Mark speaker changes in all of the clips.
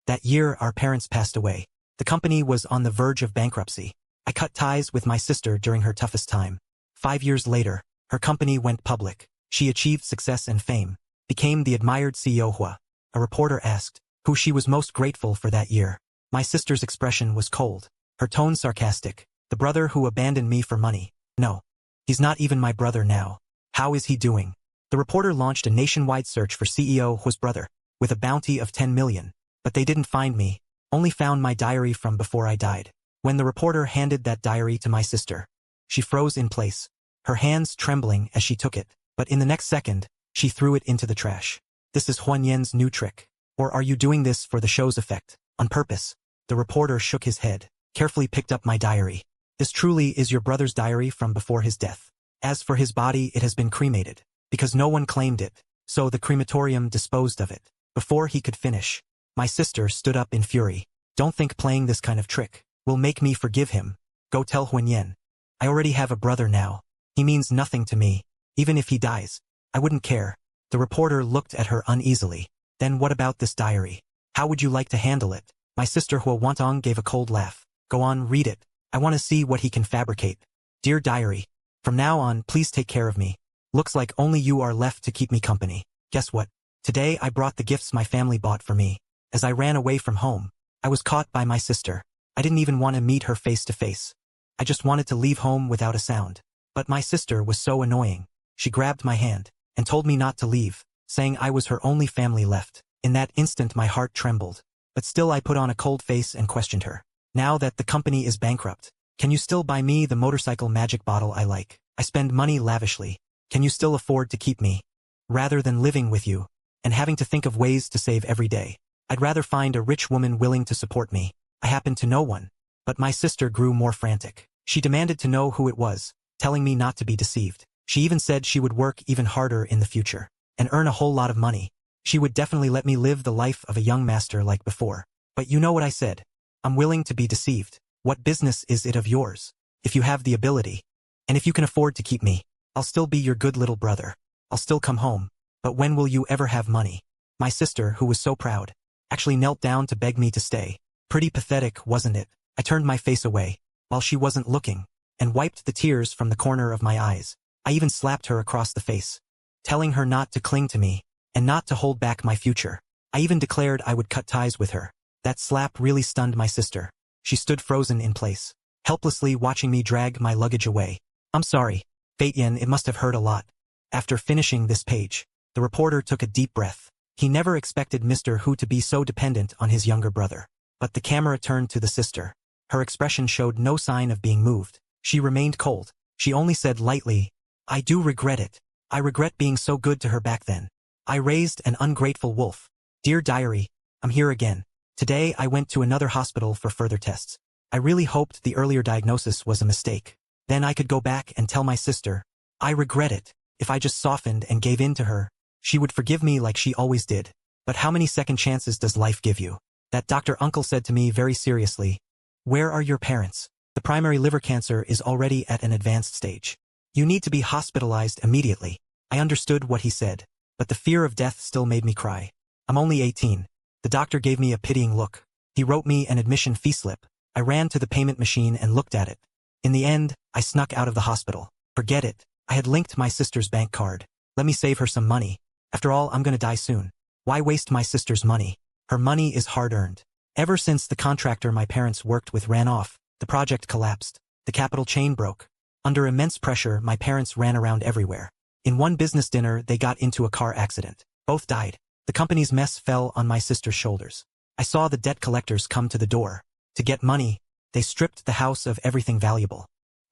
Speaker 1: That year, our parents passed away. The company was on the verge of bankruptcy. I cut ties with my sister during her toughest time. 5 years later, her company went public. She achieved success and fame, became the admired CEO Hua. A reporter asked who she was most grateful for that year. My sister's expression was cold, her tone sarcastic. The brother who abandoned me for money. No. He's not even my brother now. How is he doing? The reporter launched a nationwide search for CEO Hua's brother, with a bounty of 10 million. But they didn't find me, only found my diary from before I died. When the reporter handed that diary to my sister, she froze in place, her hands trembling as she took it. But in the next second, she threw it into the trash. This is Huan Yan's new trick. Or are you doing this for the show's effect, on purpose? The reporter shook his head, carefully picked up my diary. This truly is your brother's diary from before his death. As for his body, it has been cremated, because no one claimed it, so the crematorium disposed of it. Before he could finish, my sister stood up in fury. Don't think playing this kind of trick will make me forgive him. Go tell Huan Yan. I already have a brother now. He means nothing to me. Even if he dies, I wouldn't care. The reporter looked at her uneasily. Then what about this diary? How would you like to handle it? My sister Hua Wantong gave a cold laugh. Go on, read it. I want to see what he can fabricate. Dear diary, from now on, please take care of me. Looks like only you are left to keep me company. Guess what? Today I brought the gifts my family bought for me. As I ran away from home, I was caught by my sister. I didn't even want to meet her face to face. I just wanted to leave home without a sound. But my sister was so annoying. She grabbed my hand and told me not to leave, saying I was her only family left. In that instant my heart trembled. But still I put on a cold face and questioned her. Now that the company is bankrupt, can you still buy me the motorcycle magic bottle I like? I spend money lavishly. Can you still afford to keep me? Rather than living with you and having to think of ways to save every day, I'd rather find a rich woman willing to support me. I happen to know one. But my sister grew more frantic. She demanded to know who it was, telling me not to be deceived. She even said she would work even harder in the future and earn a whole lot of money. She would definitely let me live the life of a young master like before. But you know what I said? I'm willing to be deceived. What business is it of yours? If you have the ability, and if you can afford to keep me, I'll still be your good little brother. I'll still come home. But when will you ever have money? My sister, who was so proud, actually knelt down to beg me to stay. Pretty pathetic, wasn't it? I turned my face away, while she wasn't looking, and wiped the tears from the corner of my eyes. I even slapped her across the face, telling her not to cling to me, and not to hold back my future. I even declared I would cut ties with her. That slap really stunned my sister. She stood frozen in place, helplessly watching me drag my luggage away. I'm sorry, Fate Yen, it must have hurt a lot. After finishing this page, the reporter took a deep breath. He never expected Mr. Hu to be so dependent on his younger brother. But the camera turned to the sister. Her expression showed no sign of being moved. She remained cold. She only said lightly, I do regret it. I regret being so good to her back then. I raised an ungrateful wolf. Dear diary, I'm here again. Today I went to another hospital for further tests. I really hoped the earlier diagnosis was a mistake. Then I could go back and tell my sister, I regret it. If I just softened and gave in to her, she would forgive me like she always did. But how many second chances does life give you? That doctor uncle said to me very seriously, where are your parents? The primary liver cancer is already at an advanced stage. You need to be hospitalized immediately. I understood what he said, but the fear of death still made me cry. I'm only 18. The doctor gave me a pitying look. He wrote me an admission fee slip. I ran to the payment machine and looked at it. In the end, I snuck out of the hospital. Forget it. I had linked my sister's bank card. Let me save her some money. After all, I'm gonna die soon. Why waste my sister's money? Her money is hard-earned. Ever since the contractor my parents worked with ran off, the project collapsed. The capital chain broke. Under immense pressure, my parents ran around everywhere. In one business dinner, they got into a car accident. Both died. The company's mess fell on my sister's shoulders. I saw the debt collectors come to the door. To get money, they stripped the house of everything valuable.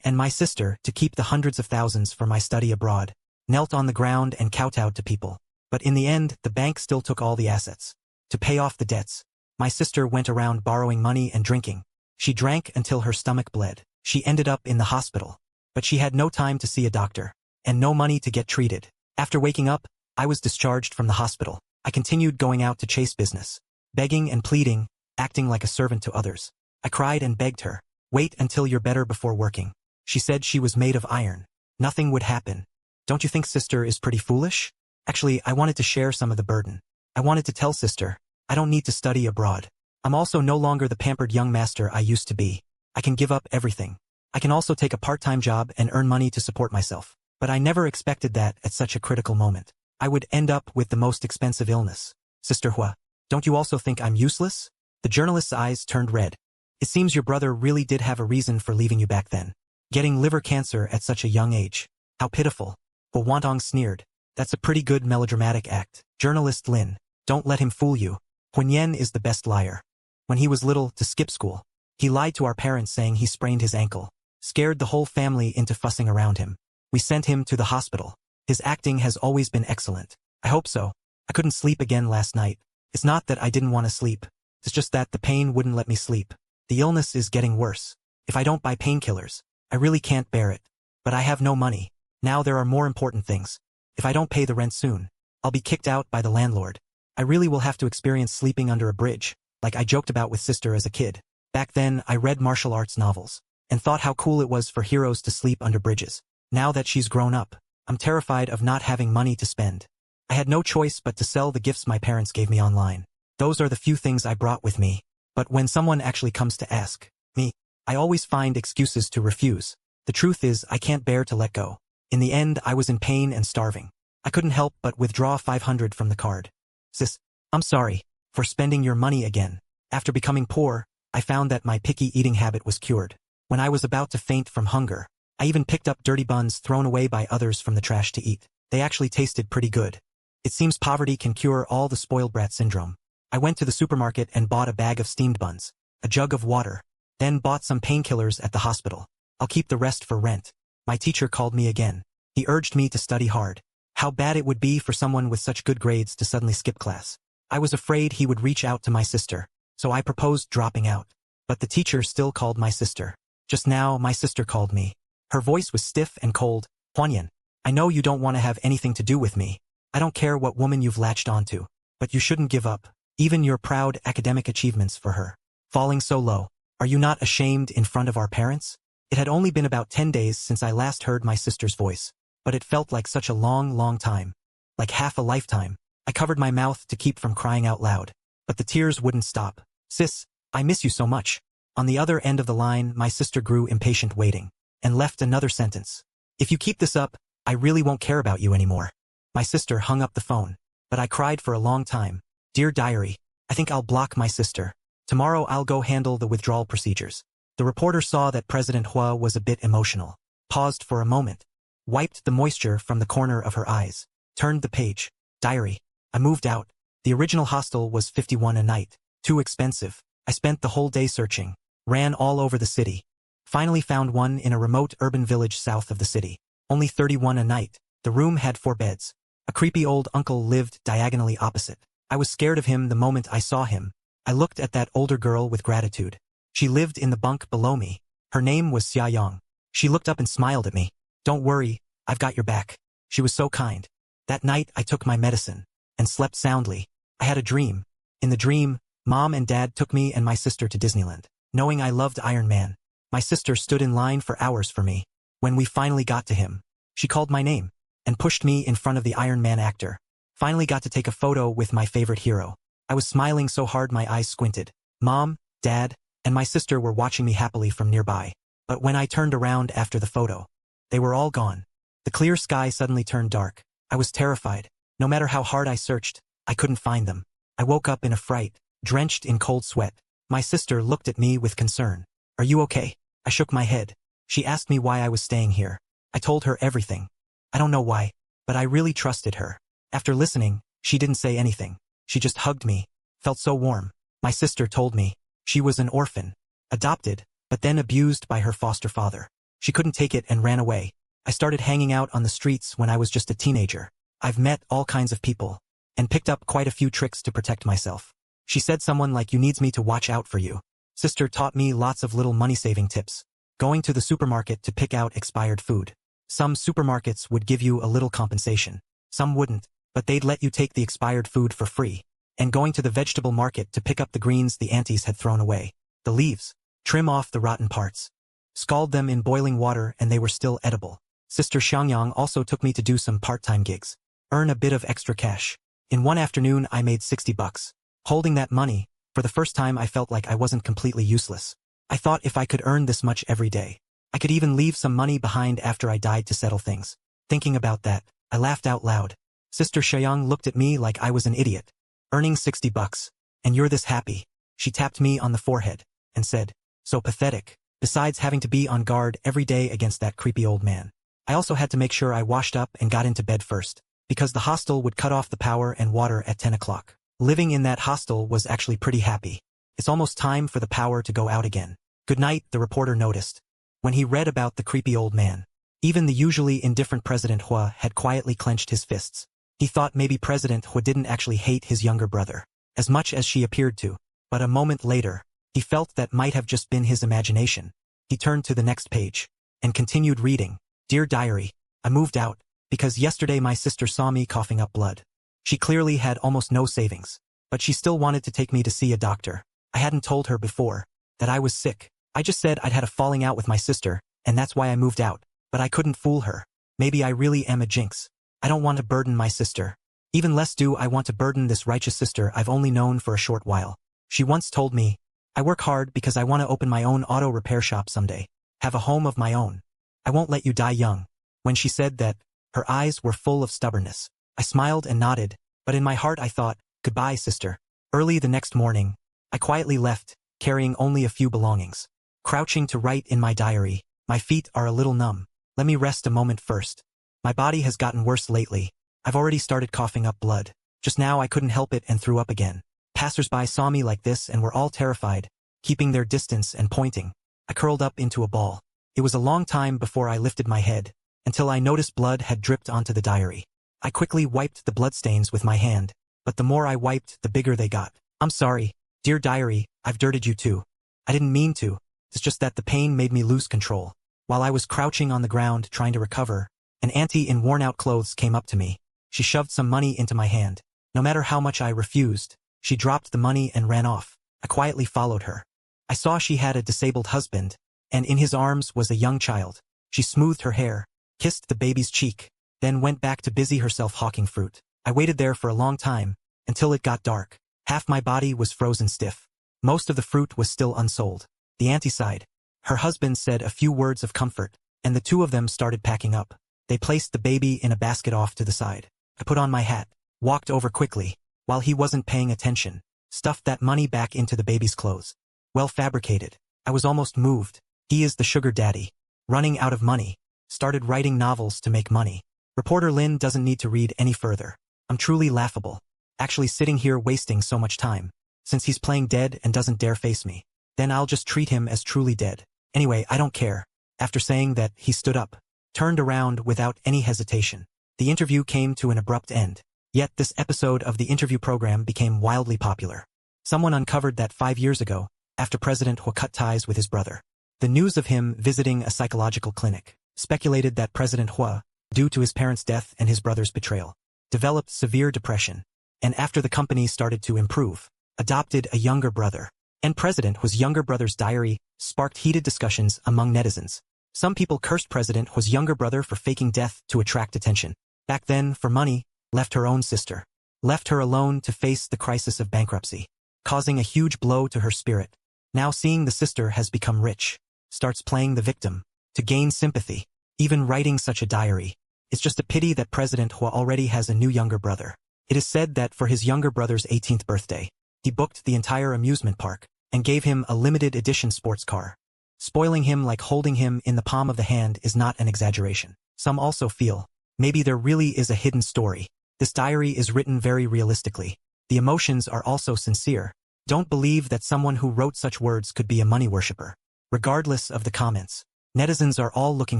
Speaker 1: And my sister, to keep the hundreds of thousands for my study abroad, knelt on the ground and kowtowed to people. But in the end, the bank still took all the assets. To pay off the debts, my sister went around borrowing money and drinking. She drank until her stomach bled. She ended up in the hospital. But she had no time to see a doctor, and no money to get treated. After waking up, I was discharged from the hospital. I continued going out to chase business, begging and pleading, acting like a servant to others. I cried and begged her, wait until you're better before working. She said she was made of iron. Nothing would happen. Don't you think sister is pretty foolish? Actually, I wanted to share some of the burden. I wanted to tell sister, I don't need to study abroad. I'm also no longer the pampered young master I used to be. I can give up everything. I can also take a part-time job and earn money to support myself. But I never expected that at such a critical moment. I would end up with the most expensive illness. Sister Hua, don't you also think I'm useless? The journalist's eyes turned red. It seems your brother really did have a reason for leaving you back then. Getting liver cancer at such a young age. How pitiful. But Wantong sneered. That's a pretty good melodramatic act. Journalist Lin, don't let him fool you. Huanyan is the best liar. When he was little, to skip school, he lied to our parents saying he sprained his ankle, scared the whole family into fussing around him. We sent him to the hospital. His acting has always been excellent. I hope so. I couldn't sleep again last night. It's not that I didn't want to sleep. It's just that the pain wouldn't let me sleep. The illness is getting worse. If I don't buy painkillers, I really can't bear it. But I have no money. Now there are more important things. If I don't pay the rent soon, I'll be kicked out by the landlord. I really will have to experience sleeping under a bridge, like I joked about with sister as a kid. Back then, I read martial arts novels, and thought how cool it was for heroes to sleep under bridges. Now that she's grown up, I'm terrified of not having money to spend. I had no choice but to sell the gifts my parents gave me online. Those are the few things I brought with me. But when someone actually comes to ask me, I always find excuses to refuse. The truth is, I can't bear to let go. In the end, I was in pain and starving. I couldn't help but withdraw 500 from the card. Sis, I'm sorry for spending your money again. After becoming poor, I found that my picky eating habit was cured. When I was about to faint from hunger, I even picked up dirty buns thrown away by others from the trash to eat. They actually tasted pretty good. It seems poverty can cure all the spoiled brat syndrome. I went to the supermarket and bought a bag of steamed buns, a jug of water, then bought some painkillers at the hospital. I'll keep the rest for rent. My teacher called me again. He urged me to study hard. How bad it would be for someone with such good grades to suddenly skip class. I was afraid he would reach out to my sister, so I proposed dropping out. But the teacher still called my sister. Just now, my sister called me. Her voice was stiff and cold. Huanyan, I know you don't want to have anything to do with me. I don't care what woman you've latched onto, but you shouldn't give up, even your proud academic achievements for her. Falling so low. Are you not ashamed in front of our parents? It had only been about 10 days since I last heard my sister's voice, but it felt like such a long, long time. Like half a lifetime. I covered my mouth to keep from crying out loud, but the tears wouldn't stop. Sis, I miss you so much. On the other end of the line, my sister grew impatient waiting, and left another sentence. If you keep this up, I really won't care about you anymore. My sister hung up the phone, but I cried for a long time. Dear diary, I think I'll block my sister. Tomorrow I'll go handle the withdrawal procedures. The reporter saw that President Hua was a bit emotional, paused for a moment, wiped the moisture from the corner of her eyes, turned the page. Diary. I moved out. The original hostel was 51 a night. Too expensive. I spent the whole day searching. Ran all over the city. Finally found one in a remote urban village south of the city. Only 31 a night. The room had 4 beds. A creepy old uncle lived diagonally opposite. I was scared of him the moment I saw him. I looked at that older girl with gratitude. She lived in the bunk below me. Her name was Xia Yang. She looked up and smiled at me. Don't worry, I've got your back. She was so kind. That night I took my medicine and slept soundly. I had a dream. In the dream, Mom and Dad took me and my sister to Disneyland. Knowing I loved Iron Man, my sister stood in line for hours for me. When we finally got to him, she called my name and pushed me in front of the Iron Man actor. Finally got to take a photo with my favorite hero. I was smiling so hard my eyes squinted. Mom, Dad, and my sister were watching me happily from nearby. But when I turned around after the photo, they were all gone. The clear sky suddenly turned dark. I was terrified. No matter how hard I searched, I couldn't find them. I woke up in a fright, drenched in cold sweat. My sister looked at me with concern. Are you okay? I shook my head. She asked me why I was staying here. I told her everything. I don't know why, but I really trusted her. After listening, she didn't say anything. She just hugged me. Felt so warm. My sister told me she was an orphan, adopted, but then abused by her foster father. She couldn't take it and ran away. I started hanging out on the streets when I was just a teenager. I've met all kinds of people and picked up quite a few tricks to protect myself. She said someone like you needs me to watch out for you. Sister taught me lots of little money-saving tips. Going to the supermarket to pick out expired food. Some supermarkets would give you a little compensation. Some wouldn't, but they'd let you take the expired food for free. And going to the vegetable market to pick up the greens the aunties had thrown away. The leaves. Trim off the rotten parts. Scald them in boiling water and they were still edible. Sister Xiangyang also took me to do some part-time gigs. Earn a bit of extra cash. In one afternoon I made $60. Holding that money, For the first time I felt like I wasn't completely useless. I thought if I could earn this much every day, I could even leave some money behind after I died to settle things. Thinking about that, I laughed out loud. Sister Shayang looked at me like I was an idiot. Earning $60, and you're this happy. She tapped me on the forehead and said, so pathetic. Besides having to be on guard every day against that creepy old man, I also had to make sure I washed up and got into bed first, because the hostel would cut off the power and water at 10 o'clock. Living in that hostel was actually pretty happy. It's almost time for the power to go out again. Good night, the reporter noticed. When he read about the creepy old man, even the usually indifferent President Hua had quietly clenched his fists. He thought maybe President Hua didn't actually hate his younger brother as much as she appeared to, but a moment later, he felt that might have just been his imagination. He turned to the next page and continued reading. Dear Diary, I moved out because yesterday my sister saw me coughing up blood. She clearly had almost no savings, but she still wanted to take me to see a doctor. I hadn't told her before that I was sick. I just said I'd had a falling out with my sister, and that's why I moved out. But I couldn't fool her. Maybe I really am a jinx. I don't want to burden my sister. Even less do I want to burden this righteous sister I've only known for a short while. She once told me, I work hard because I want to open my own auto repair shop someday. Have a home of my own. I won't let you die young. When she said that, her eyes were full of stubbornness. I smiled and nodded, but in my heart I thought, goodbye, sister. Early the next morning, I quietly left, carrying only a few belongings. Crouching to write in my diary, my feet are a little numb. Let me rest a moment first. My body has gotten worse lately. I've already started coughing up blood. Just now I couldn't help it and threw up again. Passers-by saw me like this and were all terrified, keeping their distance and pointing. I curled up into a ball. It was a long time before I lifted my head, until I noticed blood had dripped onto the diary. I quickly wiped the bloodstains with my hand, but the more I wiped, the bigger they got. I'm sorry, dear diary, I've dirtied you too. I didn't mean to. It's just that the pain made me lose control. While I was crouching on the ground trying to recover, an auntie in worn-out clothes came up to me. She shoved some money into my hand. No matter how much I refused, she dropped the money and ran off. I quietly followed her. I saw she had a disabled husband, and in his arms was a young child. She smoothed her hair, kissed the baby's cheek, then went back to busy herself hawking fruit. I waited there for a long time, until it got dark. Half my body was frozen stiff. Most of the fruit was still unsold. The auntie sighed. Her husband said a few words of comfort, and the two of them started packing up. They placed the baby in a basket off to the side. I put on my hat, walked over quickly, while he wasn't paying attention, stuffed that money back into the baby's clothes. Well fabricated. I was almost moved. He is the sugar daddy. Running out of money. Started writing novels to make money. Reporter Lin doesn't need to read any further. I'm truly laughable. Actually sitting here wasting so much time. Since he's playing dead and doesn't dare face me, then I'll just treat him as truly dead. Anyway, I don't care. After saying that, he stood up, turned around without any hesitation. The interview came to an abrupt end. Yet this episode of the interview program became wildly popular. Someone uncovered that 5 years ago, after President Hua cut ties with his brother, the news of him visiting a psychological clinic speculated that President Hua, due to his parents' death and his brother's betrayal, developed severe depression, and after the company started to improve, adopted a younger brother. And President Hua's younger brother's diary sparked heated discussions among netizens. Some people cursed President Hua's younger brother for faking death to attract attention. Back then, for money, left her own sister. Left her alone to face the crisis of bankruptcy, causing a huge blow to her spirit. Now seeing the sister has become rich, starts playing the victim, to gain sympathy, even writing such a diary. It's just a pity that President Hua already has a new younger brother. It is said that for his younger brother's 18th birthday, he booked the entire amusement park, and gave him a limited edition sports car. Spoiling him like holding him in the palm of the hand is not an exaggeration. Some also feel, maybe there really is a hidden story. This diary is written very realistically. The emotions are also sincere. Don't believe that someone who wrote such words could be a money worshipper. Regardless of the comments, netizens are all looking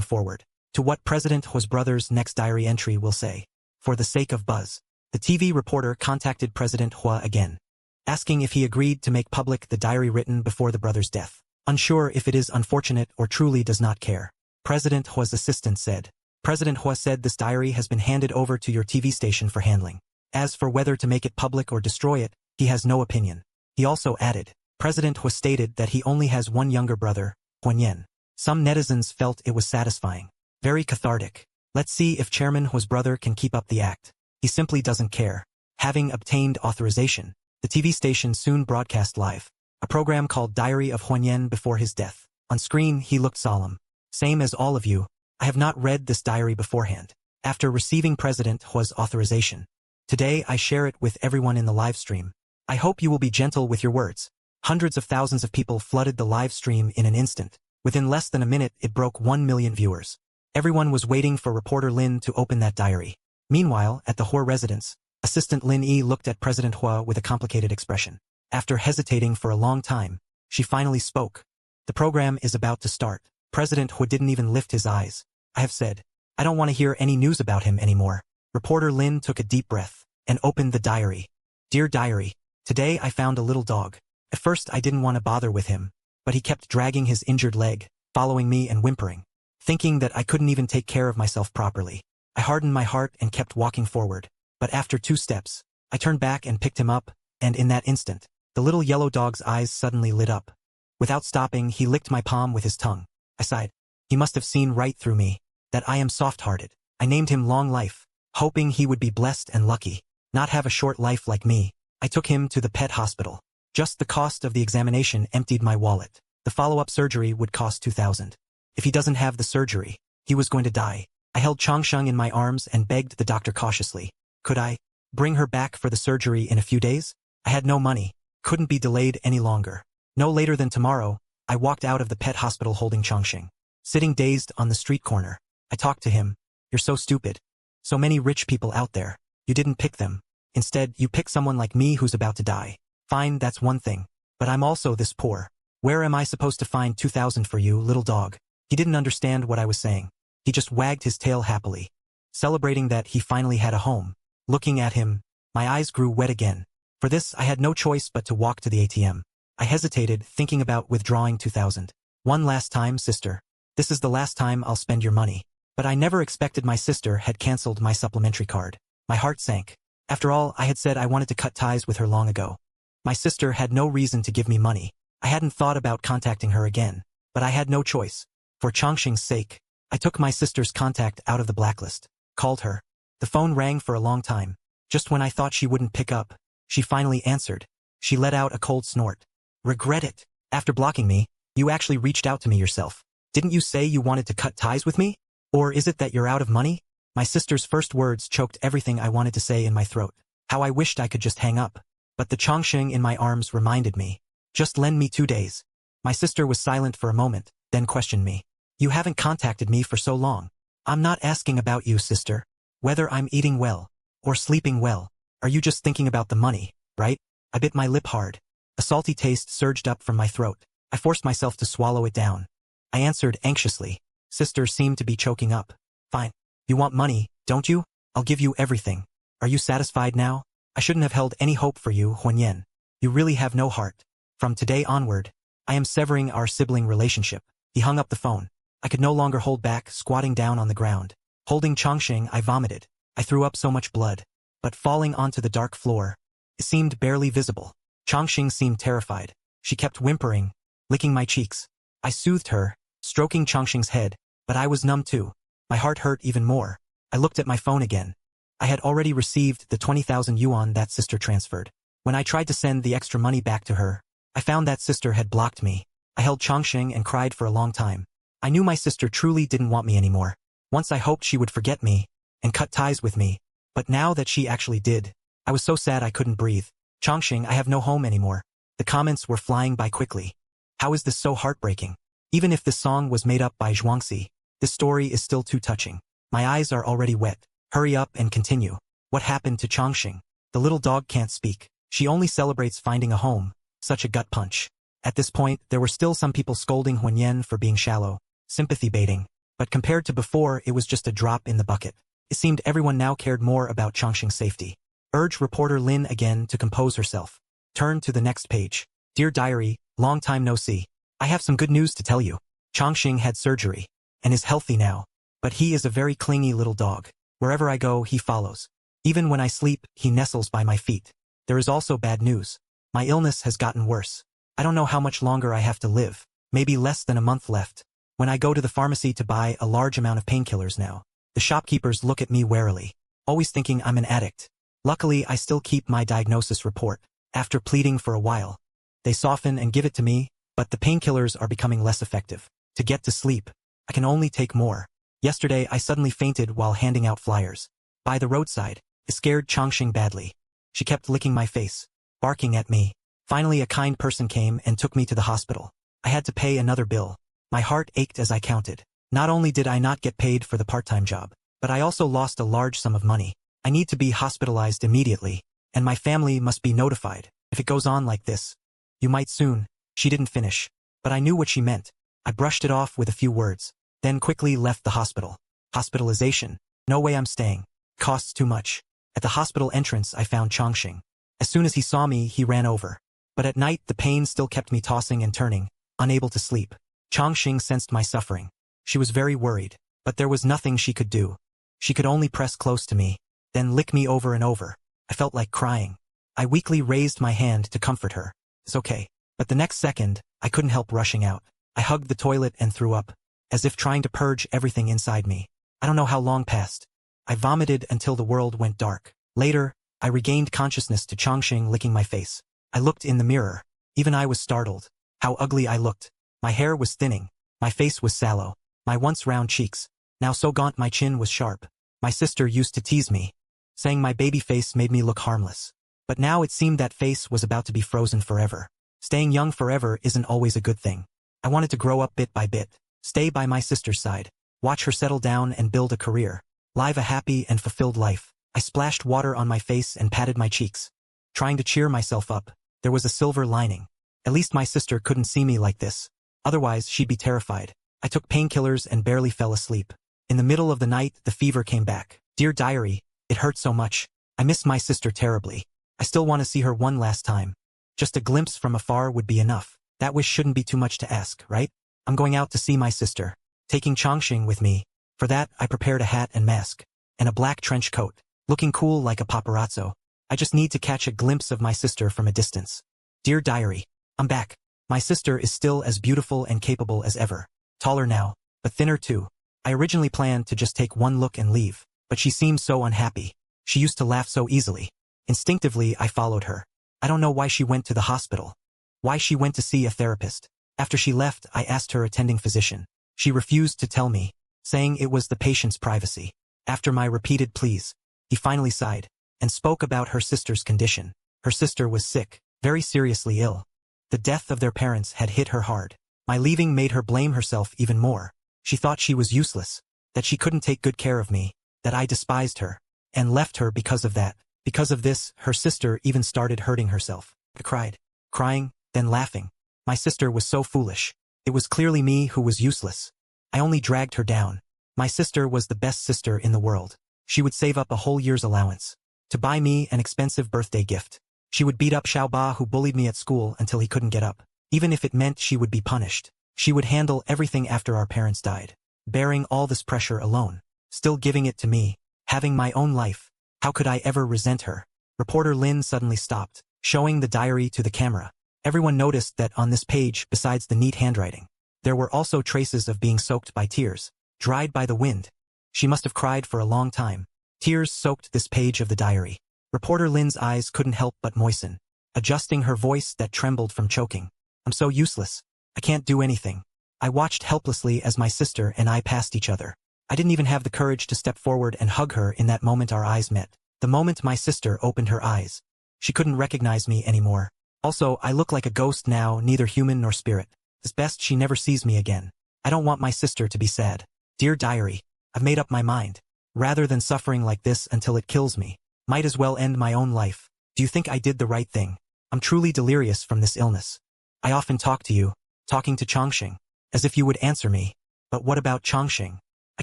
Speaker 1: forward to what President Hua's brother's next diary entry will say. For the sake of buzz, the TV reporter contacted President Hua again, asking if he agreed to make public the diary written before the brother's death. Unsure if it is unfortunate or truly does not care, President Hua's assistant said. President Hua said this diary has been handed over to your TV station for handling. As for whether to make it public or destroy it, he has no opinion. He also added, President Hua stated that he only has one younger brother, Huan Yan. Some netizens felt it was satisfying. Very cathartic. Let's see if Chairman Hua's brother can keep up the act. He simply doesn't care. Having obtained authorization, The TV station soon broadcast live a program called Diary of Huanyan before his death. On screen, he looked solemn. Same as all of you, I have not read this diary beforehand. After receiving President Hua's authorization, today I share it with everyone in the live stream. I hope you will be gentle with your words. Hundreds of thousands of people flooded the live stream in an instant. Within less than a minute, it broke 1 million viewers. Everyone was waiting for reporter Lin to open that diary. Meanwhile, at the Hua residence, Assistant Lin Yi looked at President Hua with a complicated expression. After hesitating for a long time, she finally spoke. The program is about to start. President Hua didn't even lift his eyes. I have said, I don't want to hear any news about him anymore. Reporter Lin took a deep breath and opened the diary. Dear diary, today I found a little dog. At first I didn't want to bother with him, but he kept dragging his injured leg, following me and whimpering. Thinking that I couldn't even take care of myself properly, I hardened my heart and kept walking forward. But after 2 steps, I turned back and picked him up, and in that instant, the little yellow dog's eyes suddenly lit up. Without stopping, he licked my palm with his tongue. I sighed. He must have seen right through me, that I am soft-hearted. I named him Long Life, hoping he would be blessed and lucky, not have a short life like me. I took him to the pet hospital. Just the cost of the examination emptied my wallet. The follow-up surgery would cost 2,000. If he doesn't have the surgery, he was going to die. I held Changsheng in my arms and begged the doctor cautiously. Could I bring her back for the surgery in a few days? I had no money. Couldn't be delayed any longer. No later than tomorrow, I walked out of the pet hospital holding Changsheng. Sitting dazed on the street corner, I talked to him. You're so stupid. So many rich people out there. You didn't pick them. Instead, you picked someone like me who's about to die. Fine, that's one thing. But I'm also this poor. Where am I supposed to find 2,000 for you, little dog? He didn't understand what I was saying. He just wagged his tail happily, celebrating that he finally had a home. Looking at him, my eyes grew wet again. For this, I had no choice but to walk to the ATM. I hesitated, thinking about withdrawing 2,000. One last time, sister. This is the last time I'll spend your money. But I never expected my sister had cancelled my supplementary card. My heart sank. After all, I had said I wanted to cut ties with her long ago. My sister had no reason to give me money. I hadn't thought about contacting her again. But I had no choice. For Changsheng's sake, I took my sister's contact out of the blacklist. Called her. The phone rang for a long time. Just when I thought she wouldn't pick up, she finally answered. She let out a cold snort. Regret it. After blocking me, you actually reached out to me yourself. Didn't you say you wanted to cut ties with me? Or is it that you're out of money? My sister's first words choked everything I wanted to say in my throat. How I wished I could just hang up. But the Changsheng in my arms reminded me. Just lend me 2 days. My sister was silent for a moment, then questioned me. You haven't contacted me for so long. I'm not asking about you, sister. Whether I'm eating well or sleeping well. Are you just thinking about the money, right? I bit my lip hard. A salty taste surged up from my throat. I forced myself to swallow it down. I answered anxiously. Sister seemed to be choking up. Fine. You want money, don't you? I'll give you everything. Are you satisfied now? I shouldn't have held any hope for you, Huanyan. You really have no heart. From today onward, I am severing our sibling relationship. He hung up the phone. I could no longer hold back, squatting down on the ground. Holding Changsheng, I vomited. I threw up so much blood. But falling onto the dark floor, it seemed barely visible. Changsheng seemed terrified. She kept whimpering, licking my cheeks. I soothed her, stroking Changsheng's head, but I was numb too. My heart hurt even more. I looked at my phone again. I had already received the 20,000 yuan that sister transferred. When I tried to send the extra money back to her, I found that sister had blocked me. I held Changsheng and cried for a long time. I knew my sister truly didn't want me anymore. Once I hoped she would forget me and cut ties with me. But now that she actually did, I was so sad I couldn't breathe. Changsheng, I have no home anymore. The comments were flying by quickly. How is this so heartbreaking? Even if this song was made up by Zhuangzi, this story is still too touching. My eyes are already wet. Hurry up and continue. What happened to Changsheng? The little dog can't speak. She only celebrates finding a home. Such a gut punch. At this point, there were still some people scolding Huanyan for being shallow, sympathy baiting. But compared to before, it was just a drop in the bucket. It seemed everyone now cared more about Changsheng's safety. Urge reporter Lin again to compose herself. Turn to the next page. Dear diary, long time no see. I have some good news to tell you. Changsheng had surgery and is healthy now. But he is a very clingy little dog. Wherever I go, he follows. Even when I sleep, he nestles by my feet. There is also bad news. My illness has gotten worse. I don't know how much longer I have to live. Maybe less than a month left. When I go to the pharmacy to buy a large amount of painkillers now, the shopkeepers look at me warily, always thinking I'm an addict. Luckily, I still keep my diagnosis report. After pleading for a while, they soften and give it to me, but the painkillers are becoming less effective. To get to sleep, I can only take more. Yesterday I suddenly fainted while handing out flyers. By the roadside, it scared Changxing badly. She kept licking my face, barking at me. Finally a kind person came and took me to the hospital. I had to pay another bill. My heart ached as I counted. Not only did I not get paid for the part-time job, but I also lost a large sum of money. I need to be hospitalized immediately, and my family must be notified. If it goes on like this, you might soon. She didn't finish, but I knew what she meant. I brushed it off with a few words, then quickly left the hospital. Hospitalization? No way I'm staying. Costs too much. At the hospital entrance I found Changxing. As soon as he saw me, he ran over. But at night the pain still kept me tossing and turning, unable to sleep. Changxing sensed my suffering. She was very worried, but there was nothing she could do. She could only press close to me, then lick me over and over. I felt like crying. I weakly raised my hand to comfort her. It's okay. But the next second, I couldn't help rushing out. I hugged the toilet and threw up, as if trying to purge everything inside me. I don't know how long passed. I vomited until the world went dark. Later, I regained consciousness to Changxing licking my face. I looked in the mirror. Even I was startled. How ugly I looked. My hair was thinning. My face was sallow. My once round cheeks, now so gaunt my chin was sharp. My sister used to tease me, saying my baby face made me look harmless. But now it seemed that face was about to be frozen forever. Staying young forever isn't always a good thing. I wanted to grow up bit by bit, stay by my sister's side, watch her settle down and build a career, live a happy and fulfilled life. I splashed water on my face and patted my cheeks, trying to cheer myself up. There was a silver lining. At least my sister couldn't see me like this. Otherwise, she'd be terrified. I took painkillers and barely fell asleep. In the middle of the night, the fever came back. Dear diary, it hurt so much. I miss my sister terribly. I still want to see her one last time. Just a glimpse from afar would be enough. That wish shouldn't be too much to ask, right? I'm going out to see my sister, taking Changxing with me. For that, I prepared a hat and mask, and a black trench coat, looking cool like a paparazzo. I just need to catch a glimpse of my sister from a distance. Dear diary, I'm back. My sister is still as beautiful and capable as ever. Taller now, but thinner too. I originally planned to just take one look and leave, but she seemed so unhappy. She used to laugh so easily. Instinctively, I followed her. I don't know why she went to the hospital. Why she went to see a therapist. After she left, I asked her attending physician. She refused to tell me, saying it was the patient's privacy. After my repeated pleas, he finally sighed and spoke about her sister's condition. Her sister was sick, very seriously ill. The death of their parents had hit her hard. My leaving made her blame herself even more. She thought she was useless, that she couldn't take good care of me, that I despised her, and left her because of that. Because of this, her sister even started hurting herself. I cried, crying, then laughing. My sister was so foolish. It was clearly me who was useless. I only dragged her down. My sister was the best sister in the world. She would save up a whole year's allowance to buy me an expensive birthday gift. She would beat up Xiaoba, who bullied me at school, until he couldn't get up. Even if it meant she would be punished. She would handle everything after our parents died, bearing all this pressure alone, still giving it to me, having my own life. How could I ever resent her? Reporter Lin suddenly stopped, showing the diary to the camera. Everyone noticed that on this page, besides the neat handwriting, there were also traces of being soaked by tears, dried by the wind. She must have cried for a long time. Tears soaked this page of the diary. Reporter Lin's eyes couldn't help but moisten, adjusting her voice that trembled from choking. I'm so useless. I can't do anything. I watched helplessly as my sister and I passed each other. I didn't even have the courage to step forward and hug her. In that moment our eyes met. The moment my sister opened her eyes, she couldn't recognize me anymore. Also, I look like a ghost now, neither human nor spirit. It's best she never sees me again. I don't want my sister to be sad. Dear diary, I've made up my mind. Rather than suffering like this until it kills me, might as well end my own life. Do you think I did the right thing? I'm truly delirious from this illness. I often talk to you, talking to Changxing, as if you would answer me. But what about Changxing? I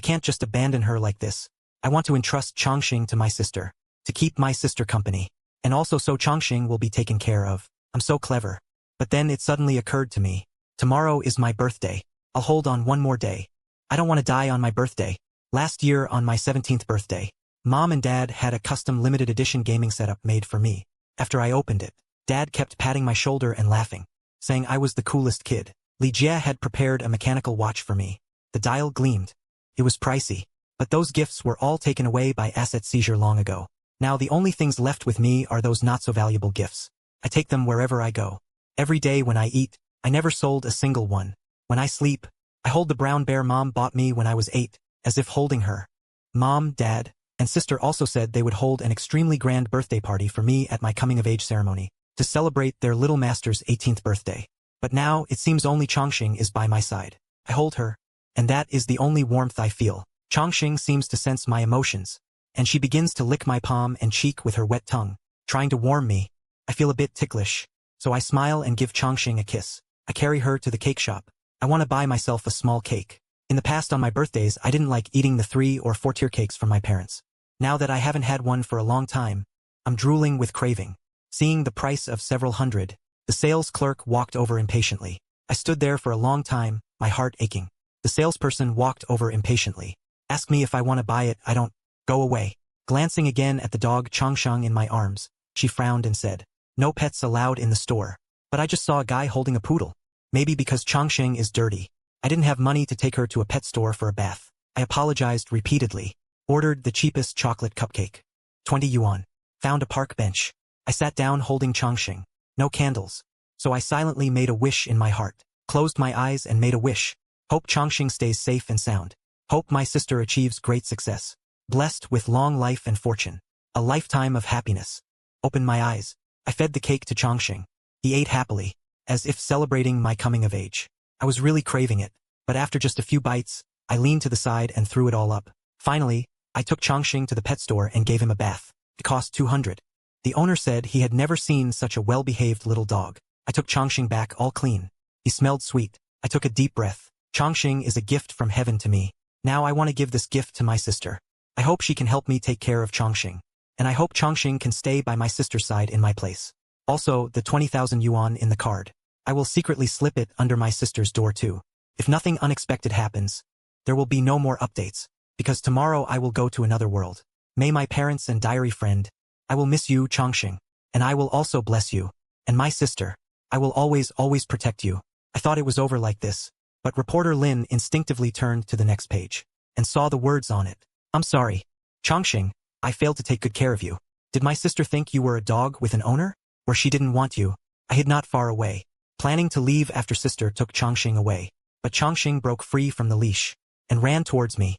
Speaker 1: can't just abandon her like this. I want to entrust Changxing to my sister, to keep my sister company, and also so Changxing will be taken care of. I'm so clever. But then it suddenly occurred to me. Tomorrow is my birthday. I'll hold on one more day. I don't want to die on my birthday. Last year on my 17th birthday, Mom and Dad had a custom limited edition gaming setup made for me. After I opened it, Dad kept patting my shoulder and laughing, saying I was the coolest kid. Li Jie had prepared a mechanical watch for me. The dial gleamed. It was pricey, but those gifts were all taken away by asset seizure long ago. Now the only things left with me are those not so valuable gifts. I take them wherever I go. Every day when I eat, I never sold a single one. When I sleep, I hold the brown bear Mom bought me when I was 8, as if holding her. Mom, Dad, and sister also said they would hold an extremely grand birthday party for me at my coming-of-age ceremony, to celebrate their little master's 18th birthday. But now, it seems only Chongqing is by my side. I hold her, and that is the only warmth I feel. Chongqing seems to sense my emotions, and she begins to lick my palm and cheek with her wet tongue, trying to warm me. I feel a bit ticklish, so I smile and give Chongqing a kiss. I carry her to the cake shop. I want to buy myself a small cake. In the past on my birthdays I didn't like eating the 3- or 4-tier cakes from my parents. Now that I haven't had one for a long time, I'm drooling with craving. Seeing the price of several hundred, the sales clerk walked over impatiently. I stood there for a long time, my heart aching. The salesperson walked over impatiently. Ask me if I want to buy it, I don't. Go away. Glancing again at the dog Chongsheng in my arms, she frowned and said, no pets allowed in the store. But I just saw a guy holding a poodle. Maybe because Chongqing is dirty. I didn't have money to take her to a pet store for a bath. I apologized repeatedly. Ordered the cheapest chocolate cupcake. 20 yuan. Found a park bench. I sat down holding Chongqing. No candles. So I silently made a wish in my heart. Closed my eyes and made a wish. Hope Chongqing stays safe and sound. Hope my sister achieves great success. Blessed with long life and fortune. A lifetime of happiness. Opened my eyes. I fed the cake to Chongqing. He ate happily, as if celebrating my coming of age. I was really craving it, but after just a few bites, I leaned to the side and threw it all up. Finally, I took Chongqing to the pet store and gave him a bath. It cost 200. The owner said he had never seen such a well-behaved little dog. I took Chongqing back all clean. He smelled sweet. I took a deep breath. Chongqing is a gift from heaven to me. Now I want to give this gift to my sister. I hope she can help me take care of Chongqing. And I hope Chongqing can stay by my sister's side in my place. Also, the 20,000 yuan in the card. I will secretly slip it under my sister's door too. If nothing unexpected happens, there will be no more updates, because tomorrow I will go to another world. May my parents and diary friend, I will miss you, Chongqing, and I will also bless you. And my sister, I will always protect you. I thought it was over like this, but reporter Lin instinctively turned to the next page, and saw the words on it. I'm sorry. Chongqing, I failed to take good care of you. Did my sister think you were a dog with an owner? Or she didn't want you? I hid not far away, planning to leave after sister took Chongqing away. But Chongqing broke free from the leash, and ran towards me.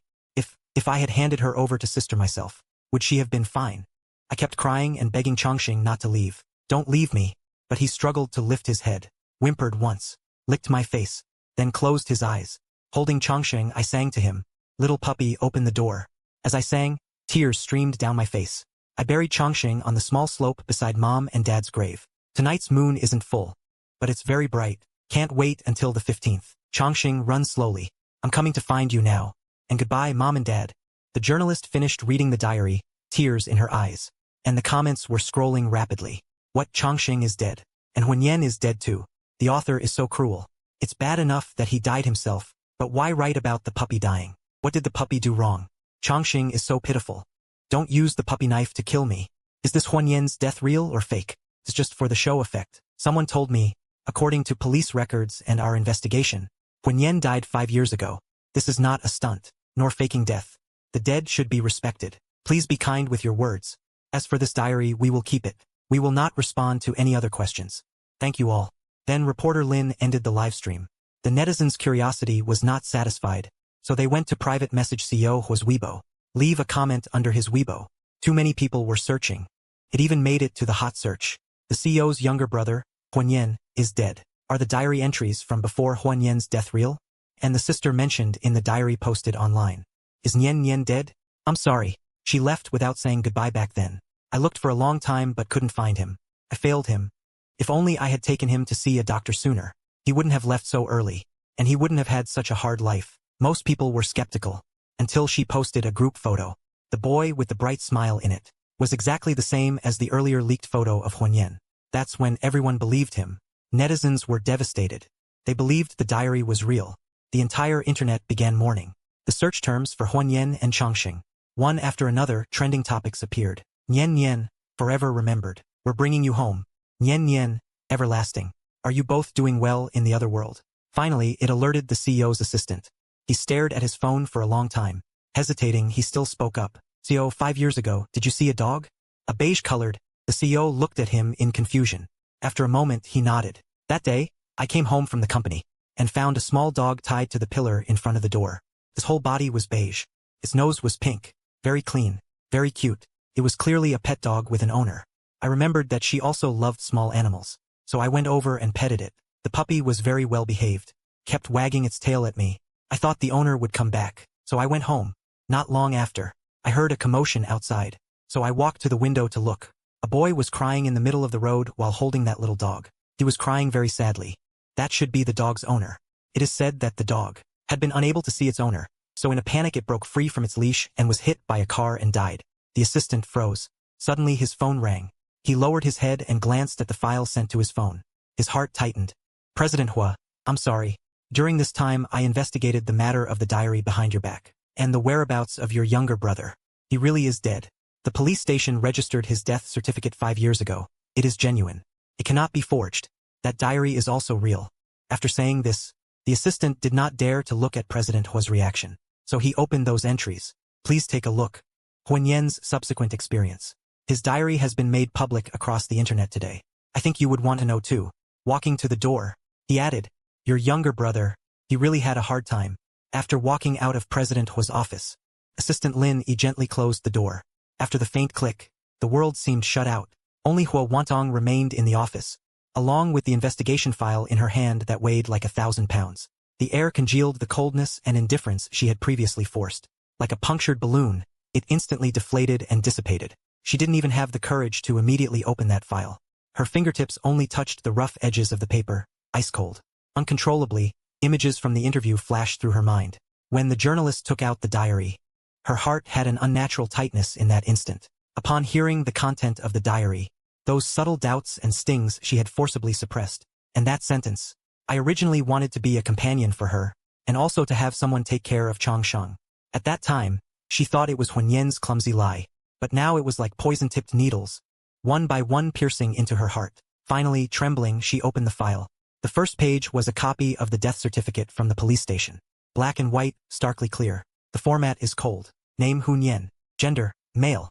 Speaker 1: If I had handed her over to sister myself, would she have been fine? I kept crying and begging Chongqing not to leave. Don't leave me. But he struggled to lift his head, whimpered once, licked my face, then closed his eyes. Holding Chongqing, I sang to him, little puppy, open the door. As I sang, tears streamed down my face. I buried Chongqing on the small slope beside Mom and Dad's grave. Tonight's moon isn't full, but it's very bright. Can't wait until the 15th. Chongqing, run slowly. I'm coming to find you now. And goodbye, Mom and Dad. The journalist finished reading the diary, tears in her eyes. And the comments were scrolling rapidly. What, Chongqing is dead? And Huanyan is dead too. The author is so cruel. It's bad enough that he died himself, but why write about the puppy dying? What did the puppy do wrong? Chongqing is so pitiful. Don't use the puppy knife to kill me. Is this Huanyan's death real or fake? It's just for the show effect. Someone told me, according to police records and our investigation, Huanyan died 5 years ago. This is not a stunt, nor faking death. The dead should be respected. Please be kind with your words. As for this diary, we will keep it. We will not respond to any other questions. Thank you all. Then reporter Lin ended the live stream. The netizens' curiosity was not satisfied, so they went to private message CEO Hua's Weibo. Leave a comment under his Weibo. Too many people were searching. It even made it to the hot search. The CEO's younger brother, Huanyan, is dead. Are the diary entries from before Huanyan's death real? And the sister mentioned in the diary posted online. Is Nian dead? I'm sorry. She left without saying goodbye back then. I looked for a long time but couldn't find him. I failed him. If only I had taken him to see a doctor sooner. He wouldn't have left so early. And he wouldn't have had such a hard life. Most people were skeptical. Until she posted a group photo. The boy with the bright smile in it was exactly the same as the earlier leaked photo of Huanyan. That's when everyone believed him. Netizens were devastated. They believed the diary was real. The entire internet began mourning. The search terms for Huanyan and Chongqing. One after another, trending topics appeared. Nian, forever remembered. We're bringing you home. Nian, everlasting. Are you both doing well in the other world? Finally, it alerted the CEO's assistant. He stared at his phone for a long time. Hesitating, he still spoke up. CEO, 5 years ago, did you see a dog? A beige-colored. The CEO looked at him in confusion. After a moment, he nodded. That day, I came home from the company and found a small dog tied to the pillar in front of the door. His whole body was beige. Its nose was pink, very clean, very cute. It was clearly a pet dog with an owner. I remembered that she also loved small animals, so I went over and petted it. The puppy was very well behaved, kept wagging its tail at me. I thought the owner would come back, so I went home. Not long after, I heard a commotion outside, so I walked to the window to look. A boy was crying in the middle of the road while holding that little dog. He was crying very sadly. That should be the dog's owner. It is said that the dog had been unable to see its owner, so in a panic it broke free from its leash and was hit by a car and died. The assistant froze. Suddenly his phone rang. He lowered his head and glanced at the file sent to his phone. His heart tightened. President Hua, I'm sorry. During this time I investigated the matter of the diary behind your back, and the whereabouts of your younger brother. He really is dead. The police station registered his death certificate 5 years ago. It is genuine. It cannot be forged. That diary is also real. After saying this, the assistant did not dare to look at President Hua's reaction, so he opened those entries. Please take a look. Huan Yan's subsequent experience. His diary has been made public across the internet today. I think you would want to know too. Walking to the door, he added, your younger brother, he really had a hard time. After walking out of President Hua's office, Assistant Lin Yi gently closed the door. After the faint click, the world seemed shut out. Only Hua Wantong remained in the office, along with the investigation file in her hand that weighed like 1,000 pounds. The air congealed the coldness and indifference she had previously forced. Like a punctured balloon, it instantly deflated and dissipated. She didn't even have the courage to immediately open that file. Her fingertips only touched the rough edges of the paper, ice cold. Uncontrollably, images from the interview flashed through her mind. When the journalist took out the diary, her heart had an unnatural tightness in that instant. Upon hearing the content of the diary, those subtle doubts and stings she had forcibly suppressed, and that sentence, I originally wanted to be a companion for her, and also to have someone take care of Changsheng. At that time, she thought it was Huan Yan's clumsy lie, but now it was like poison-tipped needles, one by one piercing into her heart. Finally, trembling, she opened the file. The first page was a copy of the death certificate from the police station. Black and white, starkly clear. The format is cold. Name Huan Yan. Gender, male.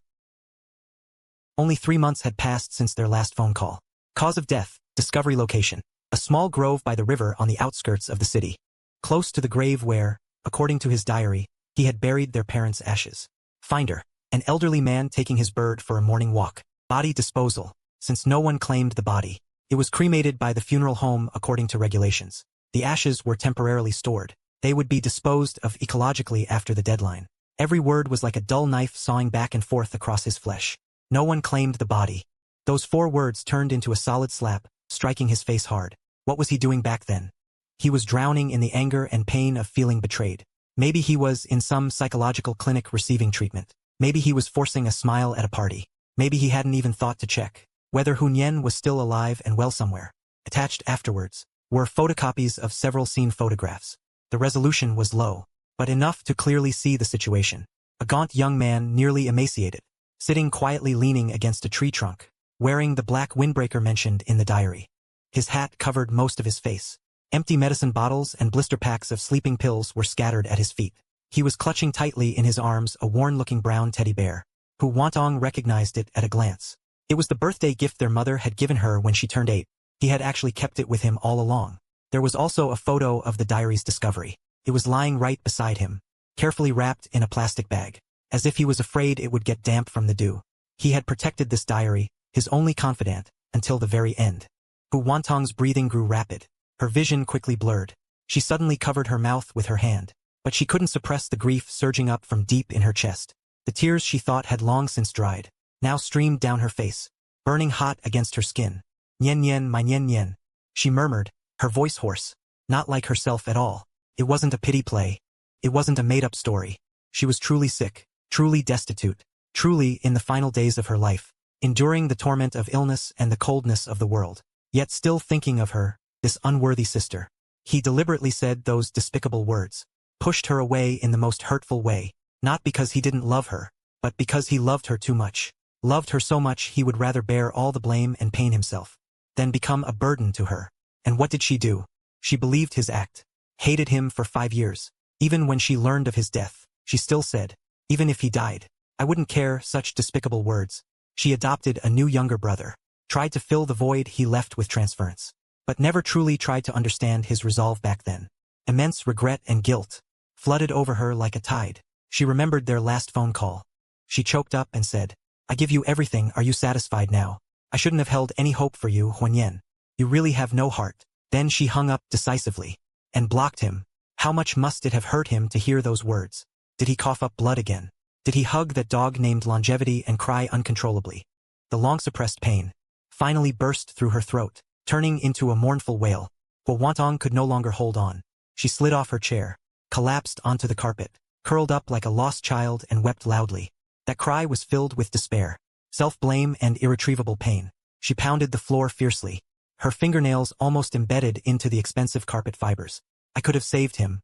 Speaker 1: Only 3 months had passed since their last phone call. Cause of death, discovery location. A small grove by the river on the outskirts of the city. Close to the grave where, according to his diary, he had buried their parents' ashes. Finder, an elderly man taking his bird for a morning walk. Body disposal, since no one claimed the body. It was cremated by the funeral home according to regulations. The ashes were temporarily stored. They would be disposed of ecologically after the deadline. Every word was like a dull knife sawing back and forth across his flesh. No one claimed the body. Those 4 words turned into a solid slap, striking his face hard. What was he doing back then? He was drowning in the anger and pain of feeling betrayed. Maybe he was in some psychological clinic receiving treatment. Maybe he was forcing a smile at a party. Maybe he hadn't even thought to check whether Huan Yan was still alive and well somewhere. Attached afterwards were photocopies of several scene photographs. The resolution was low, but enough to clearly see the situation. A gaunt young man, nearly emaciated, sitting quietly leaning against a tree trunk, wearing the black windbreaker mentioned in the diary. His hat covered most of his face. Empty medicine bottles and blister packs of sleeping pills were scattered at his feet. He was clutching tightly in his arms a worn-looking brown teddy bear. Hu Wantong recognized it at a glance. It was the birthday gift their mother had given her when she turned 8. He had actually kept it with him all along. There was also a photo of the diary's discovery. It was lying right beside him, carefully wrapped in a plastic bag, as if he was afraid it would get damp from the dew. He had protected this diary, his only confidant, until the very end. Hu Wantong's breathing grew rapid. Her vision quickly blurred. She suddenly covered her mouth with her hand, but she couldn't suppress the grief surging up from deep in her chest. The tears she thought had long since dried, now streamed down her face, burning hot against her skin. Nian Nian, my Nian Nian, she murmured, her voice hoarse, not like herself at all. It wasn't a pity play. It wasn't a made-up story. She was truly sick, truly destitute, truly in the final days of her life, enduring the torment of illness and the coldness of the world, yet still thinking of her, this unworthy sister. He deliberately said those despicable words, pushed her away in the most hurtful way, not because he didn't love her, but because he loved her too much. Loved her so much he would rather bear all the blame and pain himself than become a burden to her. And what did she do? She believed his act, hated him for 5 years. Even when she learned of his death, she still said, even if he died, I wouldn't care. Such despicable words. She adopted a new younger brother, tried to fill the void he left with transference, but never truly tried to understand his resolve back then. Immense regret and guilt flooded over her like a tide. She remembered their last phone call. She choked up and said, "I give you everything, are you satisfied now? I shouldn't have held any hope for you, Huanyan. You really have no heart." Then she hung up decisively and blocked him. How much must it have hurt him to hear those words? Did he cough up blood again? Did he hug that dog named Longevity and cry uncontrollably? The long-suppressed pain finally burst through her throat, turning into a mournful wail. Huawantong could no longer hold on. She slid off her chair, collapsed onto the carpet, curled up like a lost child and wept loudly. That cry was filled with despair, self-blame and irretrievable pain. She pounded the floor fiercely, her fingernails almost embedded into the expensive carpet fibers. I could have saved him.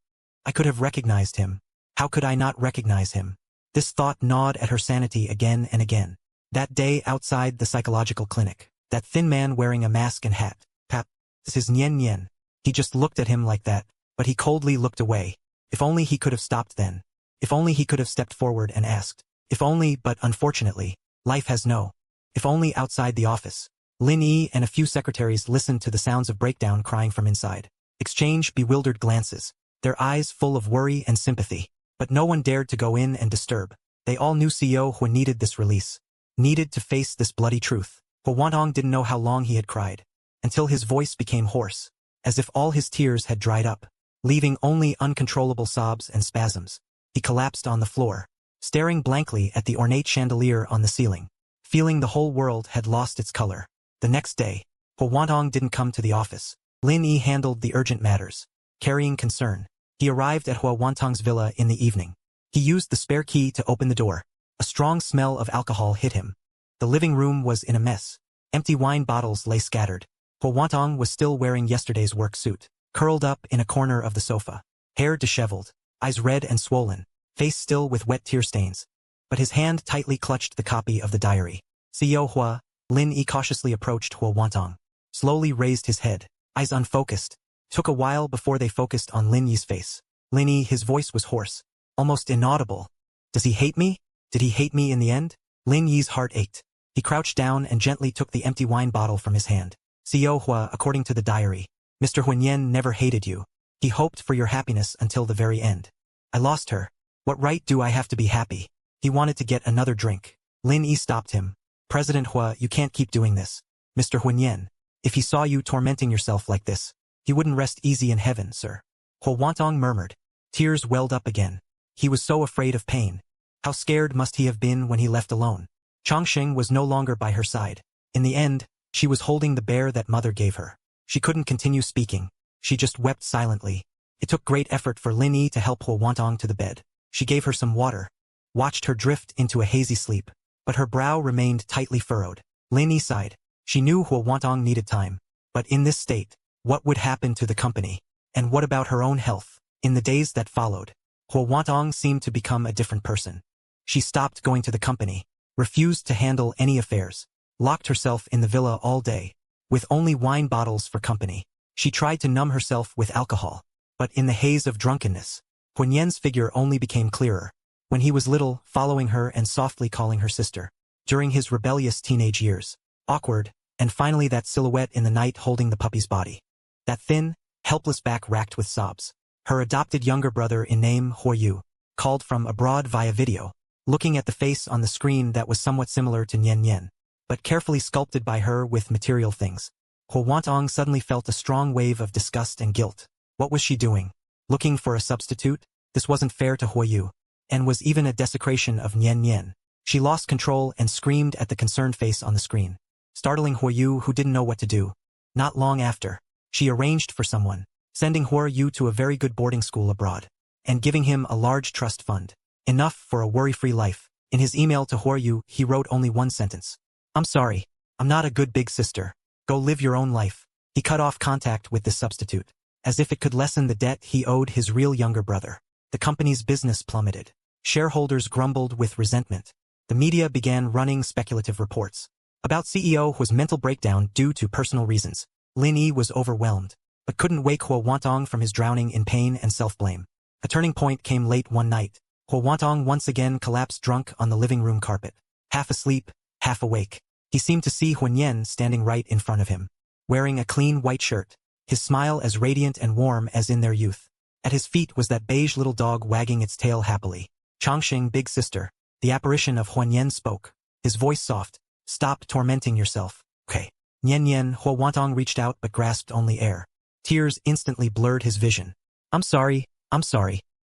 Speaker 1: I could have recognized him. How could I not recognize him? This thought gnawed at her sanity again and again. That day outside the psychological clinic, that thin man wearing a mask and hat. Pap, this is Nien Nien. He just looked at him like that, but he coldly looked away. If only he could have stopped then. If only he could have stepped forward and asked. If only, but unfortunately, life has no. If only outside the office. Lin Yi and a few secretaries listened to the sounds of breakdown crying from inside. Exchange bewildered glances, their eyes full of worry and sympathy. But no one dared to go in and disturb. They all knew CEO Hua needed this release. Needed to face this bloody truth. Huawantong didn't know how long he had cried, until his voice became hoarse, as if all his tears had dried up, leaving only uncontrollable sobs and spasms. He collapsed on the floor, staring blankly at the ornate chandelier on the ceiling, feeling the whole world had lost its color. The next day, Huawantong didn't come to the office. Lin Yi handled the urgent matters, carrying concern. He arrived at Huawantong's villa in the evening. He used the spare key to open the door. A strong smell of alcohol hit him. The living room was in a mess. Empty wine bottles lay scattered. Huawantong was still wearing yesterday's work suit, curled up in a corner of the sofa, hair disheveled, eyes red and swollen, face still with wet tear stains. But his hand tightly clutched the copy of the diary. CEO Hua, Lin Yi cautiously approached Huawantong, slowly raised his head, eyes unfocused. Took a while before they focused on Lin Yi's face. Lin Yi, his voice was hoarse, almost inaudible. Does he hate me? Did he hate me in the end? Lin Yi's heart ached. He crouched down and gently took the empty wine bottle from his hand. CEO Hua, according to the diary, Mr. Huanyan never hated you. He hoped for your happiness until the very end. I lost her. What right do I have to be happy? He wanted to get another drink. Lin Yi stopped him. President Hua, you can't keep doing this. Mr. Huanyan, if he saw you tormenting yourself like this, he wouldn't rest easy in heaven, sir. Huawantong murmured. Tears welled up again. He was so afraid of pain. How scared must he have been when he left alone? Chongsheng was no longer by her side. In the end, she was holding the bear that mother gave her. She couldn't continue speaking. She just wept silently. It took great effort for Lin Yi to help Huawantong to the bed. She gave her some water, watched her drift into a hazy sleep, but her brow remained tightly furrowed. Lin Yi sighed. She knew Huawantong needed time, but in this state, what would happen to the company? And what about her own health? In the days that followed, Huawantong seemed to become a different person. She stopped going to the company, refused to handle any affairs, locked herself in the villa all day, with only wine bottles for company. She tried to numb herself with alcohol, but in the haze of drunkenness, Huanyan's figure only became clearer. When he was little, following her and softly calling her sister. During his rebellious teenage years, awkward, and finally that silhouette in the night holding the puppy's body. That thin, helpless back racked with sobs. Her adopted younger brother in name Huoyu, called from abroad via video, looking at the face on the screen that was somewhat similar to Nian Nian, but carefully sculpted by her with material things. Huawantong suddenly felt a strong wave of disgust and guilt. What was she doing? Looking for a substitute? This wasn't fair to Huoyu, and was even a desecration of Nian Nian. She lost control and screamed at the concerned face on the screen, startling Huoyu, who didn't know what to do. Not long after, she arranged for someone, sending Huoyu to a very good boarding school abroad, and giving him a large trust fund, enough for a worry-free life. In his email to Huoyu, he wrote only one sentence. I'm sorry, I'm not a good big sister. Go live your own life. He cut off contact with this substitute, as if it could lessen the debt he owed his real younger brother. The company's business plummeted. Shareholders grumbled with resentment. The media began running speculative reports about CEO Hua's mental breakdown due to personal reasons. Lin Yi was overwhelmed, but couldn't wake Huawantong from his drowning in pain and self-blame. A turning point came late one night. Huawantong once again collapsed drunk on the living room carpet, half asleep, half awake. He seemed to see Huanyan standing right in front of him, wearing a clean white shirt, his smile as radiant and warm as in their youth. At his feet was that beige little dog wagging its tail happily. Changxing, big sister. The apparition of Huanyan spoke, his voice soft. Stop tormenting yourself. Okay. Nian Huawantong reached out but grasped only air. Tears instantly blurred his vision. I'm sorry.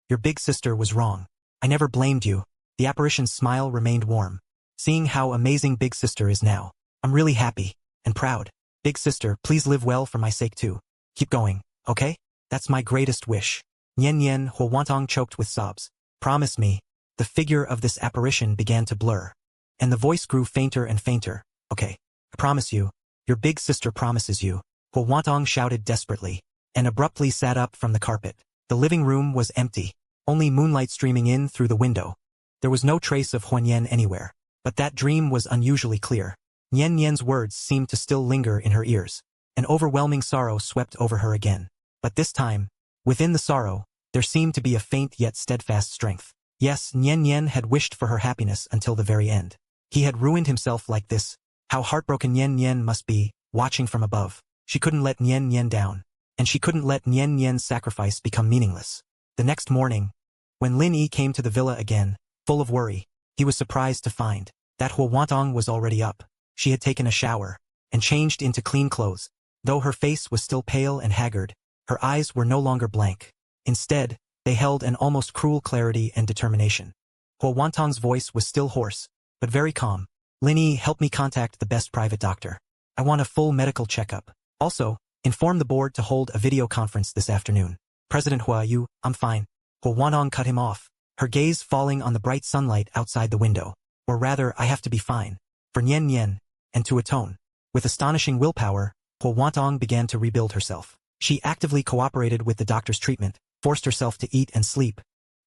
Speaker 1: Your big sister was wrong. I never blamed you. The apparition's smile remained warm. Seeing how amazing big sister is now, I'm really happy and proud. Big sister, please live well for my sake too. Keep going, okay? That's my greatest wish. Nian Huawantong choked with sobs. Promise me. The figure of this apparition began to blur, and the voice grew fainter and fainter. Okay. I promise you. Your big sister promises you. Huawantong shouted desperately, and abruptly sat up from the carpet. The living room was empty, only moonlight streaming in through the window. There was no trace of Huanyan anywhere, but that dream was unusually clear. Nian's words seemed to still linger in her ears. An overwhelming sorrow swept over her again. But this time, within the sorrow, there seemed to be a faint yet steadfast strength. Yes, Nian had wished for her happiness until the very end. He had ruined himself like this. How heartbroken Nian must be, watching from above. She couldn't let Nian down, and she couldn't let Nian's sacrifice become meaningless. The next morning, when Lin Yi came to the villa again, full of worry, he was surprised to find that Huawantong was already up. She had taken a shower and changed into clean clothes. Though her face was still pale and haggard, her eyes were no longer blank. Instead, they held an almost cruel clarity and determination. Huawantong's voice was still hoarse, but very calm. Lin Yi, help me contact the best private doctor. I want a full medical checkup. Also, inform the board to hold a video conference this afternoon. President Hua Yu, I'm fine. Huawantong cut him off, her gaze falling on the bright sunlight outside the window. Or rather, I have to be fine. For Nian, and to atone. With astonishing willpower, Huawantong began to rebuild herself. She actively cooperated with the doctor's treatment, forced herself to eat and sleep,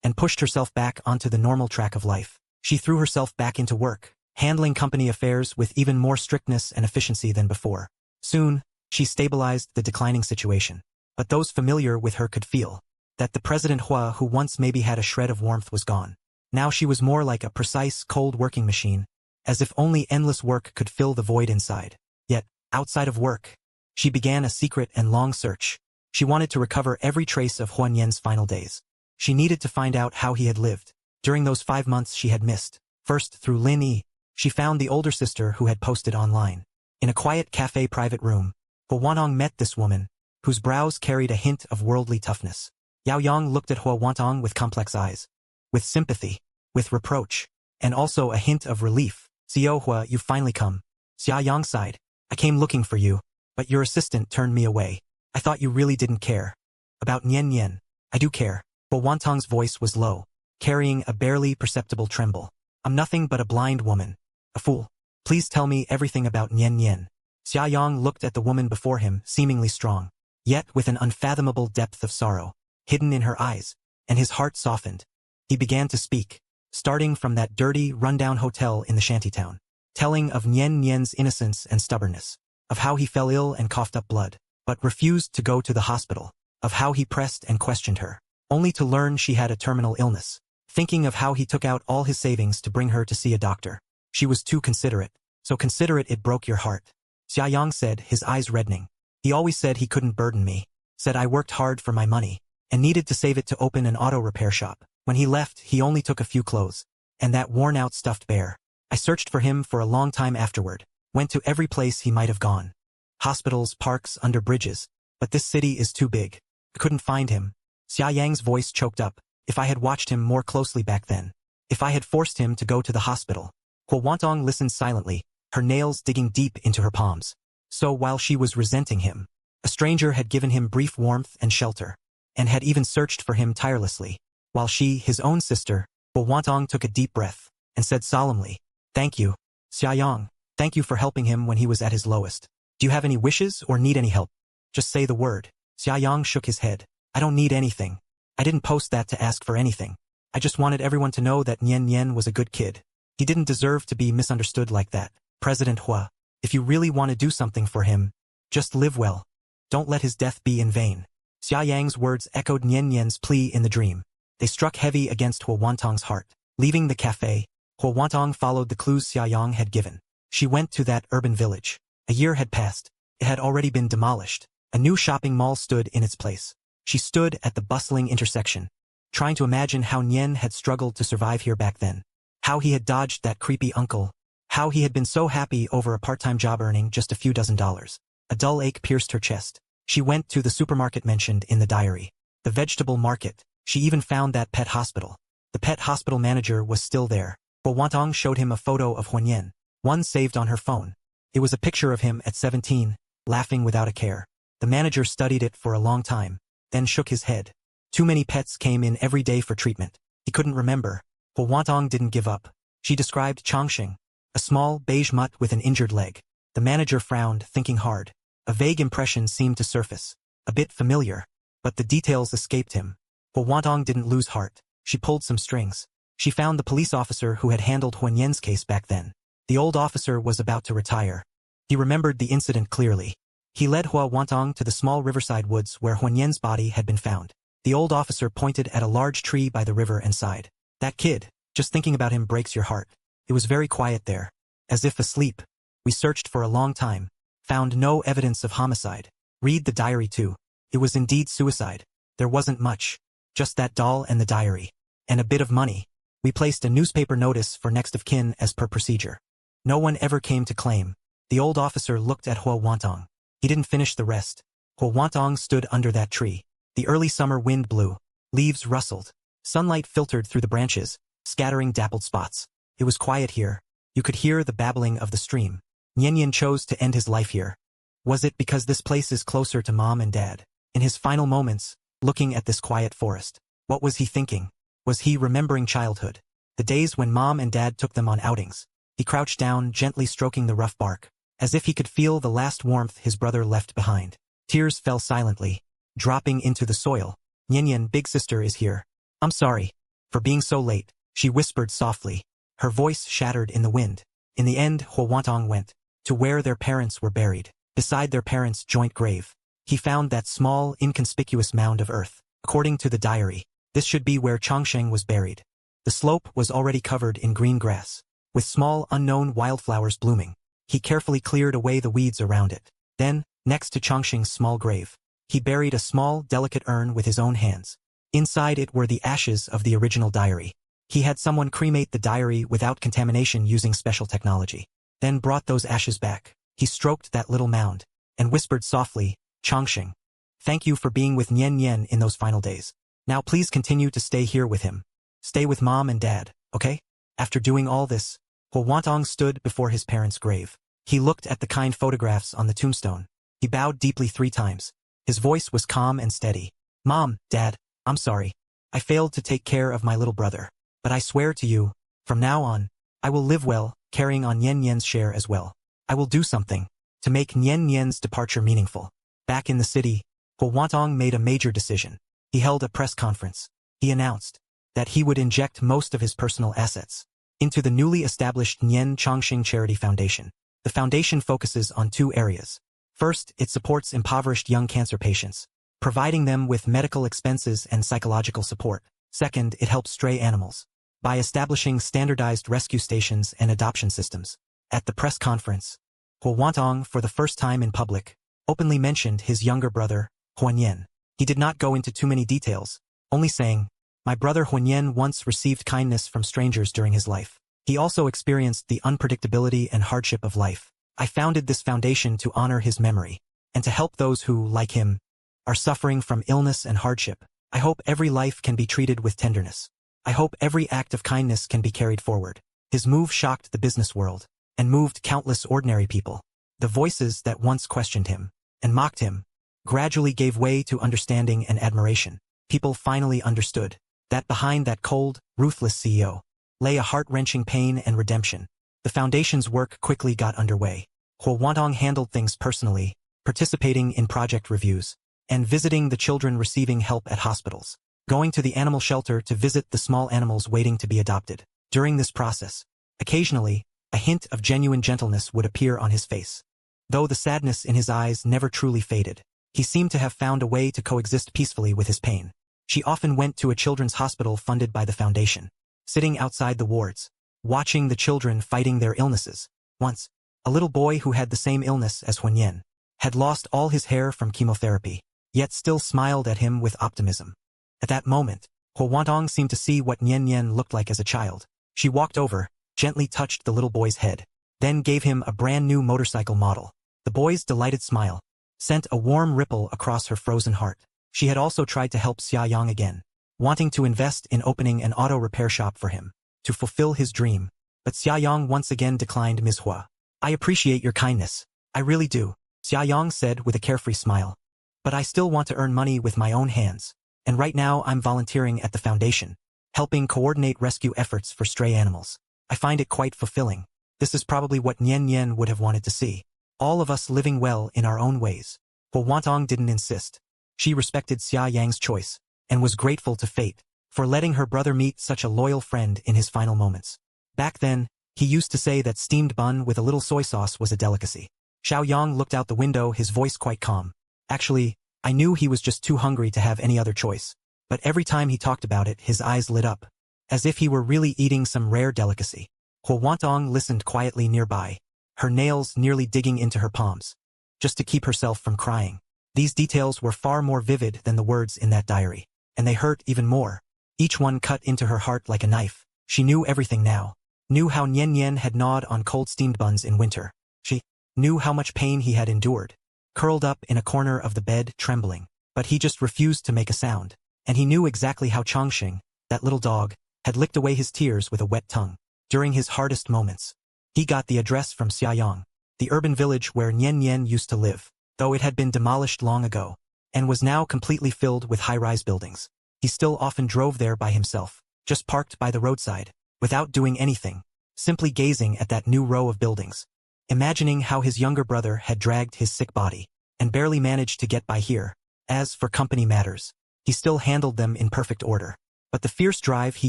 Speaker 1: and pushed herself back onto the normal track of life. She threw herself back into work, handling company affairs with even more strictness and efficiency than before. Soon, she stabilized the declining situation. But those familiar with her could feel that the President Hua who once maybe had a shred of warmth was gone. Now she was more like a precise, cold working machine, as if only endless work could fill the void inside. Yet, outside of work, she began a secret and long search. She wanted to recover every trace of Huanyan's final days. She needed to find out how he had lived during those 5 months she had missed. First, through Lin Yi, she found the older sister who had posted online. In a quiet cafe private room, Huawantong met this woman, whose brows carried a hint of worldly toughness. Yao Yang looked at Huawantong with complex eyes, with sympathy, with reproach, and also a hint of relief. Xiao Hua, you've finally come. Xia Yang sighed. I came looking for you, but your assistant turned me away. I thought you really didn't care. About Nian. I do care. Huawantong's voice was low, carrying a barely perceptible tremble. I'm nothing but a blind woman. A fool. Please tell me everything about Nian. Xia Yang looked at the woman before him, seemingly strong, yet with an unfathomable depth of sorrow hidden in her eyes, and his heart softened. He began to speak, starting from that dirty, rundown hotel in the shantytown, telling of Nian's innocence and stubbornness, of how he fell ill and coughed up blood, but refused to go to the hospital, of how he pressed and questioned her, only to learn she had a terminal illness, thinking of how he took out all his savings to bring her to see a doctor. She was too considerate, so considerate it broke your heart. Xia Yang said, his eyes reddening. He always said he couldn't burden me, said I worked hard for my money, and needed to save it to open an auto repair shop. When he left, he only took a few clothes, and that worn-out stuffed bear. I searched for him for a long time afterward, went to every place he might have gone. Hospitals, parks, under bridges, but this city is too big. I couldn't find him. Xia Yang's voice choked up. If I had watched him more closely back then. If I had forced him to go to the hospital. Huawantong listened silently, her nails digging deep into her palms. So while she was resenting him, a stranger had given him brief warmth and shelter, and had even searched for him tirelessly. While she, his own sister, Huawantong took a deep breath, and said solemnly, Thank you, Xia Yang. Thank you for helping him when he was at his lowest. Do you have any wishes or need any help? Just say the word. Xia Yang shook his head. I don't need anything. I didn't post that to ask for anything. I just wanted everyone to know that Nian was a good kid. He didn't deserve to be misunderstood like that. President Hua, if you really want to do something for him, just live well. Don't let his death be in vain. Xia Yang's words echoed Nian's plea in the dream. They struck heavy against Huawantong's heart. Leaving the cafe, Huawantong followed the clues Xia Yang had given. She went to that urban village. A year had passed. It had already been demolished. A new shopping mall stood in its place. She stood at the bustling intersection, trying to imagine how Nyen had struggled to survive here back then. How he had dodged that creepy uncle. How he had been so happy over a part-time job earning just a few dozen dollars. A dull ache pierced her chest. She went to the supermarket mentioned in the diary. The vegetable market. She even found that pet hospital. The pet hospital manager was still there. Wantong showed him a photo of Huanyen, one saved on her phone. It was a picture of him at 17, laughing without a care. The manager studied it for a long time, then shook his head. Too many pets came in every day for treatment. He couldn't remember. Wantong didn't give up. She described Chongqing, a small, beige mutt with an injured leg. The manager frowned, thinking hard. A vague impression seemed to surface. A bit familiar. But the details escaped him. Wantong didn't lose heart. She pulled some strings. She found the police officer who had handled Huanyen's case back then. The old officer was about to retire. He remembered the incident clearly. He led Wantong to the small riverside woods where Huanyen's body had been found. The old officer pointed at a large tree by the river and sighed. That kid, just thinking about him breaks your heart. It was very quiet there. As if asleep. We searched for a long time. Found no evidence of homicide. Read the diary too. It was indeed suicide. There wasn't much. Just that doll and the diary. And a bit of money. We placed a newspaper notice for next of kin as per procedure. No one ever came to claim. The old officer looked at Wantong. He didn't finish the rest. Wantong stood under that tree. The early summer wind blew. Leaves rustled. Sunlight filtered through the branches, scattering dappled spots. It was quiet here. You could hear the babbling of the stream. Nyen chose to end his life here. Was it because this place is closer to mom and dad? In his final moments, looking at this quiet forest, what was he thinking? Was he remembering childhood? The days when mom and dad took them on outings. He crouched down, gently stroking the rough bark, as if he could feel the last warmth his brother left behind. Tears fell silently, dropping into the soil. Nyen, big sister is here. I'm sorry for being so late, she whispered softly. Her voice shattered in the wind. In the end, Wantong went to where their parents were buried. Beside their parents' joint grave, he found that small, inconspicuous mound of earth. According to the diary, this should be where Chongqing was buried. The slope was already covered in green grass, with small, unknown wildflowers blooming. He carefully cleared away the weeds around it. Then, next to Chongqing's small grave, he buried a small, delicate urn with his own hands. Inside it were the ashes of the original diary. He had someone cremate the diary without contamination using special technology. Then brought those ashes back. He stroked that little mound and whispered softly, Chongqing, thank you for being with Nyen in those final days. Now please continue to stay here with him. Stay with mom and dad, okay? After doing all this, Wantong stood before his parents' grave. He looked at the kind photographs on the tombstone. He bowed deeply 3 times. His voice was calm and steady. Mom, Dad, I'm sorry. I failed to take care of my little brother. But I swear to you, from now on, I will live well, carrying on Nyen's share as well. I will do something to make Nyen's departure meaningful. Back in the city, Wantong made a major decision. He held a press conference. He announced that he would inject most of his personal assets into the newly established Nyen Chongqing Charity Foundation. The foundation focuses on 2 areas. First, it supports impoverished young cancer patients, providing them with medical expenses and psychological support. Second, it helps stray animals by establishing standardized rescue stations and adoption systems. At the press conference, Wantong, for the first time in public, openly mentioned his younger brother, Huanyen. He did not go into too many details, only saying, my brother Huanyen once received kindness from strangers during his life. He also experienced the unpredictability and hardship of life. I founded this foundation to honor his memory, and to help those who, like him, are suffering from illness and hardship. I hope every life can be treated with tenderness. I hope every act of kindness can be carried forward. His move shocked the business world, and moved countless ordinary people. The voices that once questioned him, and mocked him, gradually gave way to understanding and admiration. People finally understood that behind that cold, ruthless CEO, lay a heart-wrenching pain and redemption. The foundation's work quickly got underway. Wantong handled things personally, participating in project reviews, and visiting the children receiving help at hospitals, going to the animal shelter to visit the small animals waiting to be adopted. During this process, occasionally, a hint of genuine gentleness would appear on his face. Though the sadness in his eyes never truly faded, he seemed to have found a way to coexist peacefully with his pain. She often went to a children's hospital funded by the foundation, sitting outside the wards, watching the children fighting their illnesses. Once, a little boy who had the same illness as Huanyan, had lost all his hair from chemotherapy, yet still smiled at him with optimism. At that moment, Huawantong seemed to see what Nian Nian looked like as a child. She walked over, gently touched the little boy's head, then gave him a brand new motorcycle model. The boy's delighted smile sent a warm ripple across her frozen heart. She had also tried to help Xia Yang again, wanting to invest in opening an auto repair shop for him, to fulfill his dream. But Xia Yang once again declined Ms. Hua. "I appreciate your kindness. I really do," Xia Yang said with a carefree smile. "But I still want to earn money with my own hands. And right now I'm volunteering at the foundation, helping coordinate rescue efforts for stray animals. I find it quite fulfilling. This is probably what Nian Nian would have wanted to see. All of us living well in our own ways." Huawantong didn't insist. She respected Xia Yang's choice, and was grateful to fate for letting her brother meet such a loyal friend in his final moments. Back then, he used to say that steamed bun with a little soy sauce was a delicacy. Xiao Yang looked out the window, his voice quite calm. "Actually, I knew he was just too hungry to have any other choice. But every time he talked about it, his eyes lit up, as if he were really eating some rare delicacy." Huawantong listened quietly nearby, her nails nearly digging into her palms, just to keep herself from crying. These details were far more vivid than the words in that diary, and they hurt even more. Each one cut into her heart like a knife. She knew everything now. Knew how Nian Nian had gnawed on cold steamed buns in winter. She knew how much pain he had endured, curled up in a corner of the bed, trembling. But he just refused to make a sound. And he knew exactly how Chongqing, that little dog, had licked away his tears with a wet tongue. During his hardest moments, he got the address from Xiaoyang, the urban village where Nian Nian used to live, though it had been demolished long ago, and was now completely filled with high-rise buildings. He still often drove there by himself, just parked by the roadside, without doing anything, simply gazing at that new row of buildings, imagining how his younger brother had dragged his sick body, and barely managed to get by here. As for company matters, he still handled them in perfect order. But the fierce drive he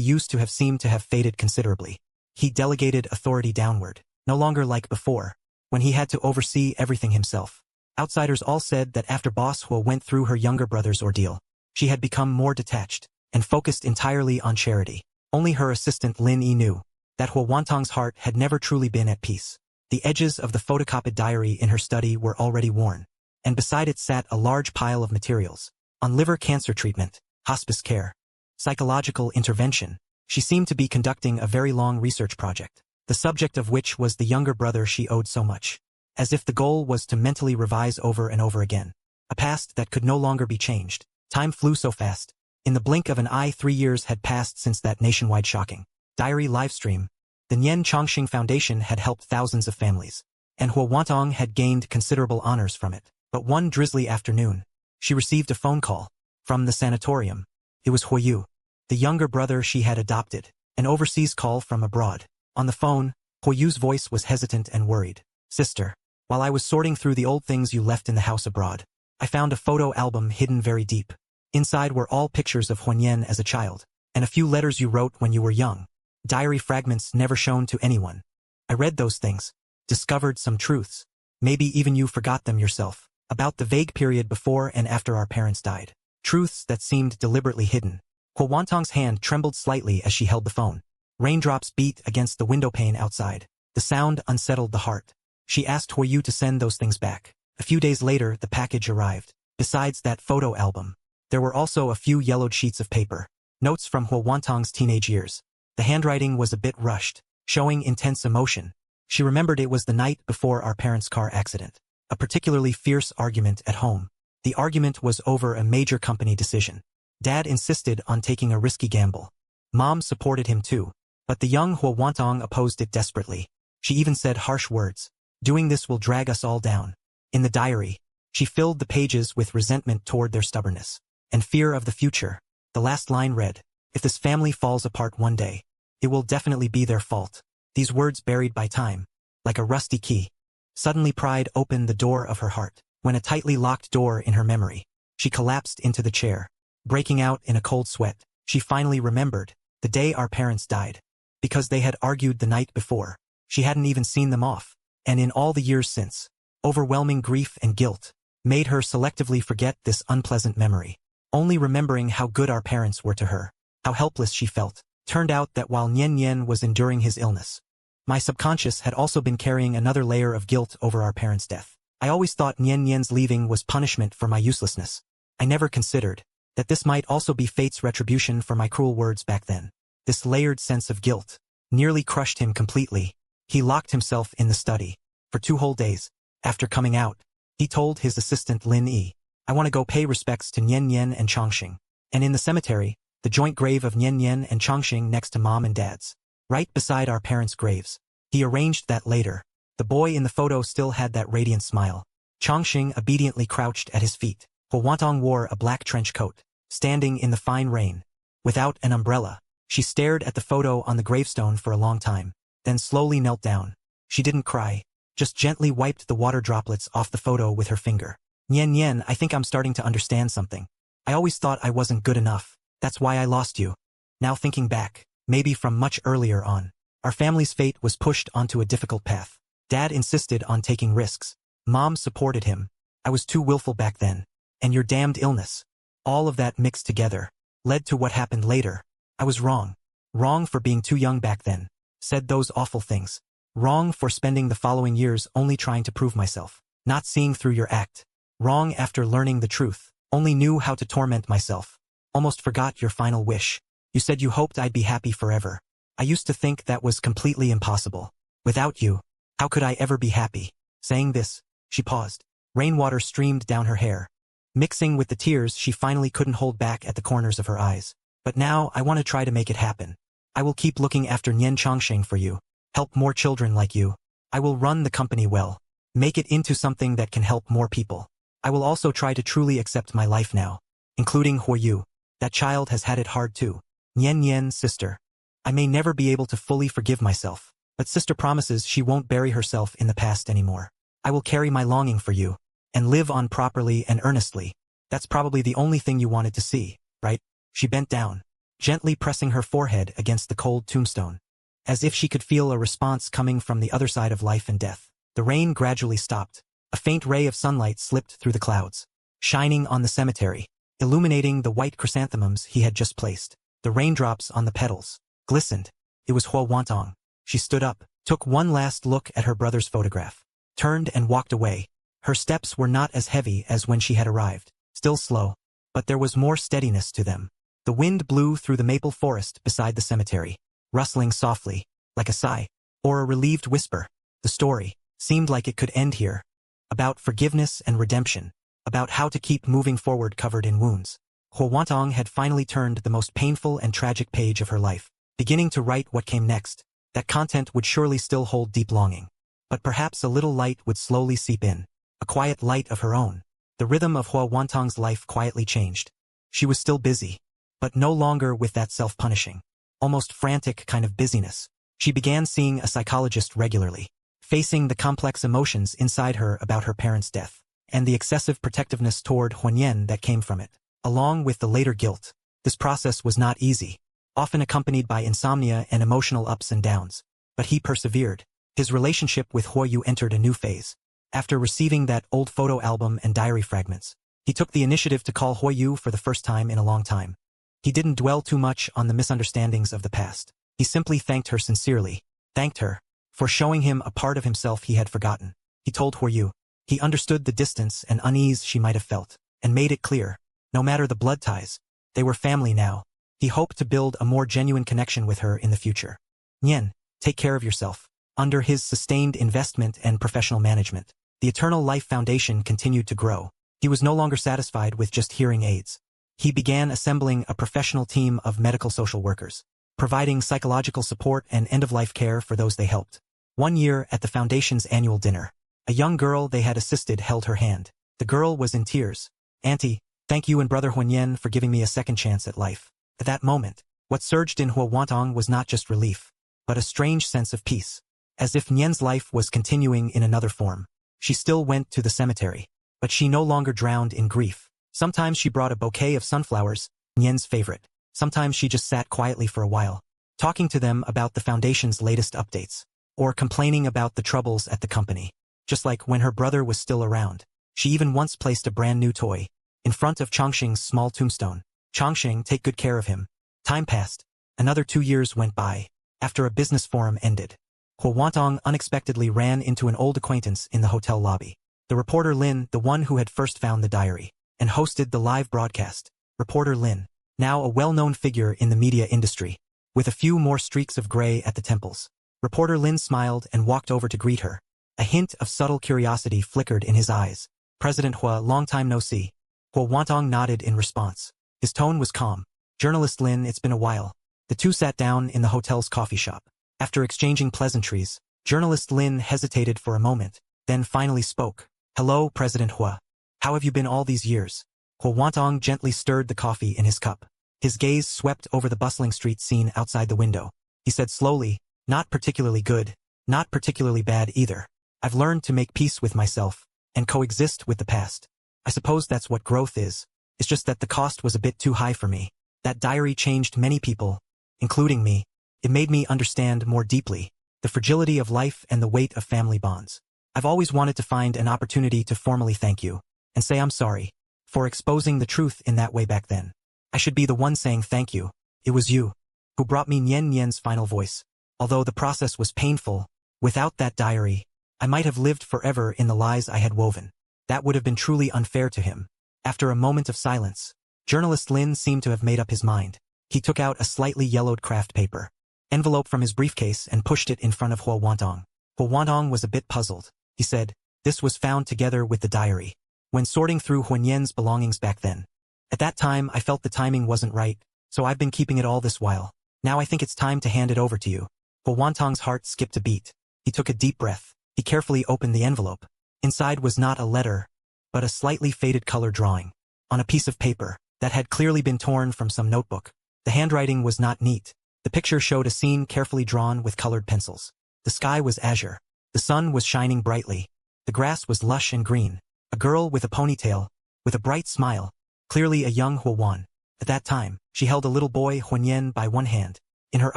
Speaker 1: used to have seemed to have faded considerably. He delegated authority downward, no longer like before, when he had to oversee everything himself. Outsiders all said that after Boss Hua went through her younger brother's ordeal, she had become more detached, and focused entirely on charity. Only her assistant Lin Yi knew that Huawantong's heart had never truly been at peace. The edges of the photocopied diary in her study were already worn, and beside it sat a large pile of materials on liver cancer treatment, hospice care, psychological intervention. She seemed to be conducting a very long research project, the subject of which was the younger brother she owed so much, as if the goal was to mentally revise over and over again a past that could no longer be changed. Time flew so fast. In the blink of an eye, 3 years had passed since that nationwide shocking diary livestream. The Nian Chongqing Foundation had helped thousands of families, and Huawantong had gained considerable honors from it. But one drizzly afternoon, she received a phone call from the sanatorium. It was Huayu, the younger brother she had adopted, an overseas call from abroad. On the phone, Huayu's voice was hesitant and worried. "Sister, while I was sorting through the old things you left in the house abroad, I found a photo album hidden very deep. Inside were all pictures of Huanyan as a child, and a few letters you wrote when you were young. Diary fragments never shown to anyone. I read those things, discovered some truths. Maybe even you forgot them yourself, about the vague period before and after our parents died. Truths that seemed deliberately hidden." Huawantong's hand trembled slightly as she held the phone. Raindrops beat against the windowpane outside. The sound unsettled the heart. She asked Huayu to send those things back. A few days later, the package arrived. Besides that photo album, there were also a few yellowed sheets of paper, notes from Huawantong's teenage years. The handwriting was a bit rushed, showing intense emotion. She remembered it was the night before our parents' car accident. A particularly fierce argument at home. The argument was over a major company decision. Dad insisted on taking a risky gamble. Mom supported him too, but the young Huawantong opposed it desperately. She even said harsh words. "Doing this will drag us all down." In the diary, she filled the pages with resentment toward their stubbornness and fear of the future. The last line read, "If this family falls apart one day, it will definitely be their fault." These words buried by time, like a rusty key. Suddenly pride opened the door of her heart. When a tightly locked door in her memory, she collapsed into the chair, breaking out in a cold sweat. She finally remembered the day our parents died. Because they had argued the night before, she hadn't even seen them off. And in all the years since, overwhelming grief and guilt made her selectively forget this unpleasant memory. Only remembering how good our parents were to her, how helpless she felt. Turned out that while Nian Nian was enduring his illness, My subconscious had also been carrying another layer of guilt over our parents' death. I always thought Nien's leaving was punishment for my uselessness. I never considered that this might also be fate's retribution for my cruel words back then. This layered sense of guilt nearly crushed him completely. He locked himself in the study for 2 whole days. After coming out, he told his assistant Lin Yi, "I want to go pay respects to Nian and Chongxing." And in the cemetery, the joint grave of Nian and Chongxing next to mom and dad's, right beside our parents' graves. He arranged that later. The boy in the photo still had that radiant smile. Chongxing obediently crouched at his feet. Huo Wantong wore a black trench coat, standing in the fine rain, without an umbrella. She stared at the photo on the gravestone for a long time, then slowly knelt down. She didn't cry, just gently wiped the water droplets off the photo with her finger. Nian, I think I'm starting to understand something. I always thought I wasn't good enough. That's why I lost you. Now thinking back, maybe from much earlier on, our family's fate was pushed onto a difficult path. Dad insisted on taking risks. Mom supported him. I was too willful back then. And your damned illness. All of that mixed together led to what happened later. I was wrong. Wrong for being too young back then. Said those awful things. Wrong for spending the following years only trying to prove myself. Not seeing through your act. Wrong after learning the truth. Only knew how to torment myself. Almost forgot your final wish. You said you hoped I'd be happy forever. I used to think that was completely impossible. Without you, how could I ever be happy? Saying this, she paused. Rainwater streamed down her hair. Mixing with the tears she finally couldn't hold back at the corners of her eyes. But now I want to try to make it happen. I will keep looking after Nian Chongxing for you. Help more children like you. I will run the company well. Make it into something that can help more people. I will also try to truly accept my life now. Including Huoyu. That child has had it hard too. Nian, sister. I may never be able to fully forgive myself. But sister promises she won't bury herself in the past anymore. I will carry my longing for you. And live on properly and earnestly. That's probably the only thing you wanted to see, right? She bent down, gently pressing her forehead against the cold tombstone. As if she could feel a response coming from the other side of life and death. The rain gradually stopped. A faint ray of sunlight slipped through the clouds, shining on the cemetery, illuminating the white chrysanthemums he had just placed. The raindrops on the petals glistened. It was Huo Wantong. She stood up, took one last look at her brother's photograph, turned and walked away. Her steps were not as heavy as when she had arrived, still slow, but there was more steadiness to them. The wind blew through the maple forest beside the cemetery, rustling softly, like a sigh, or a relieved whisper. The story seemed like it could end here. About forgiveness and redemption, about how to keep moving forward covered in wounds. Huo Wantong had finally turned the most painful and tragic page of her life, beginning to write what came next. That content would surely still hold deep longing. But perhaps a little light would slowly seep in, a quiet light of her own. The rhythm of Huo Wantong's life quietly changed. She was still busy, but no longer with that self-punishing, almost frantic kind of busyness. She began seeing a psychologist regularly, facing the complex emotions inside her about her parents' death, and the excessive protectiveness toward Huanyan that came from it, along with the later guilt. This process was not easy, often accompanied by insomnia and emotional ups and downs, but he persevered. His relationship with Huoyu entered a new phase. After receiving that old photo album and diary fragments, he took the initiative to call Huoyu for the first time in a long time. He didn't dwell too much on the misunderstandings of the past. He simply thanked her sincerely, thanked her for showing him a part of himself he had forgotten. He told Huoyu he understood the distance and unease she might have felt, and made it clear, no matter the blood ties, they were family now. He hoped to build a more genuine connection with her in the future. Nian, take care of yourself. Under his sustained investment and professional management, the Eternal Life Foundation continued to grow. He was no longer satisfied with just hearing aids. He began assembling a professional team of medical social workers, providing psychological support and end-of-life care for those they helped. One year at the Foundation's annual dinner, a young girl they had assisted held her hand. The girl was in tears. "Auntie, thank you and Brother Huanyan for giving me a second chance at life." At that moment, what surged in Huo Wantong was not just relief, but a strange sense of peace. As if Nian's life was continuing in another form. She still went to the cemetery, but she no longer drowned in grief. Sometimes she brought a bouquet of sunflowers, Nian's favorite. Sometimes she just sat quietly for a while, talking to them about the Foundation's latest updates, or complaining about the troubles at the company. Just like when her brother was still around. She even once placed a brand new toy in front of Chongxing's small tombstone. "Chongxing, take good care of him." Time passed. Another 2 years went by. After a business forum ended, Huo Wantong unexpectedly ran into an old acquaintance in the hotel lobby. The reporter Lin, the one who had first found the diary and hosted the live broadcast. Reporter Lin, now a well-known figure in the media industry, with a few more streaks of gray at the temples. Reporter Lin smiled and walked over to greet her. A hint of subtle curiosity flickered in his eyes. President Hua, long time no see. Huo Wantong nodded in response. His tone was calm. Journalist Lin, it's been a while. The two sat down in the hotel's coffee shop. After exchanging pleasantries, journalist Lin hesitated for a moment, then finally spoke. Hello, President Hua. How have you been all these years? Huo Wantong gently stirred the coffee in his cup. His gaze swept over the bustling street scene outside the window. He said slowly, not particularly good, not particularly bad either. I've learned to make peace with myself and coexist with the past. I suppose that's what growth is. It's just that the cost was a bit too high for me. That diary changed many people, including me. It made me understand more deeply the fragility of life and the weight of family bonds. I've always wanted to find an opportunity to formally thank you and say I'm sorry for exposing the truth in that way back then. I should be the one saying thank you. It was you who brought me Nian Nian's final voice. Although the process was painful, without that diary, I might have lived forever in the lies I had woven. That would have been truly unfair to him. After a moment of silence, journalist Lin seemed to have made up his mind. He took out a slightly yellowed craft paper envelope from his briefcase and pushed it in front of Huo Wantong. Huo Wantong was a bit puzzled. He said, this was found together with the diary when sorting through Huanyan's belongings back then. At that time, I felt the timing wasn't right, so I've been keeping it all this while. Now I think it's time to hand it over to you. Huo Wantong's heart skipped a beat. He took a deep breath. He carefully opened the envelope. Inside was not a letter, but a slightly faded color drawing on a piece of paper that had clearly been torn from some notebook. The handwriting was not neat. The picture showed a scene carefully drawn with colored pencils. The sky was azure. The sun was shining brightly. The grass was lush and green. A girl with a ponytail, with a bright smile, clearly a young Huo Wan. At that time, she held a little boy Huanyan by one hand. In her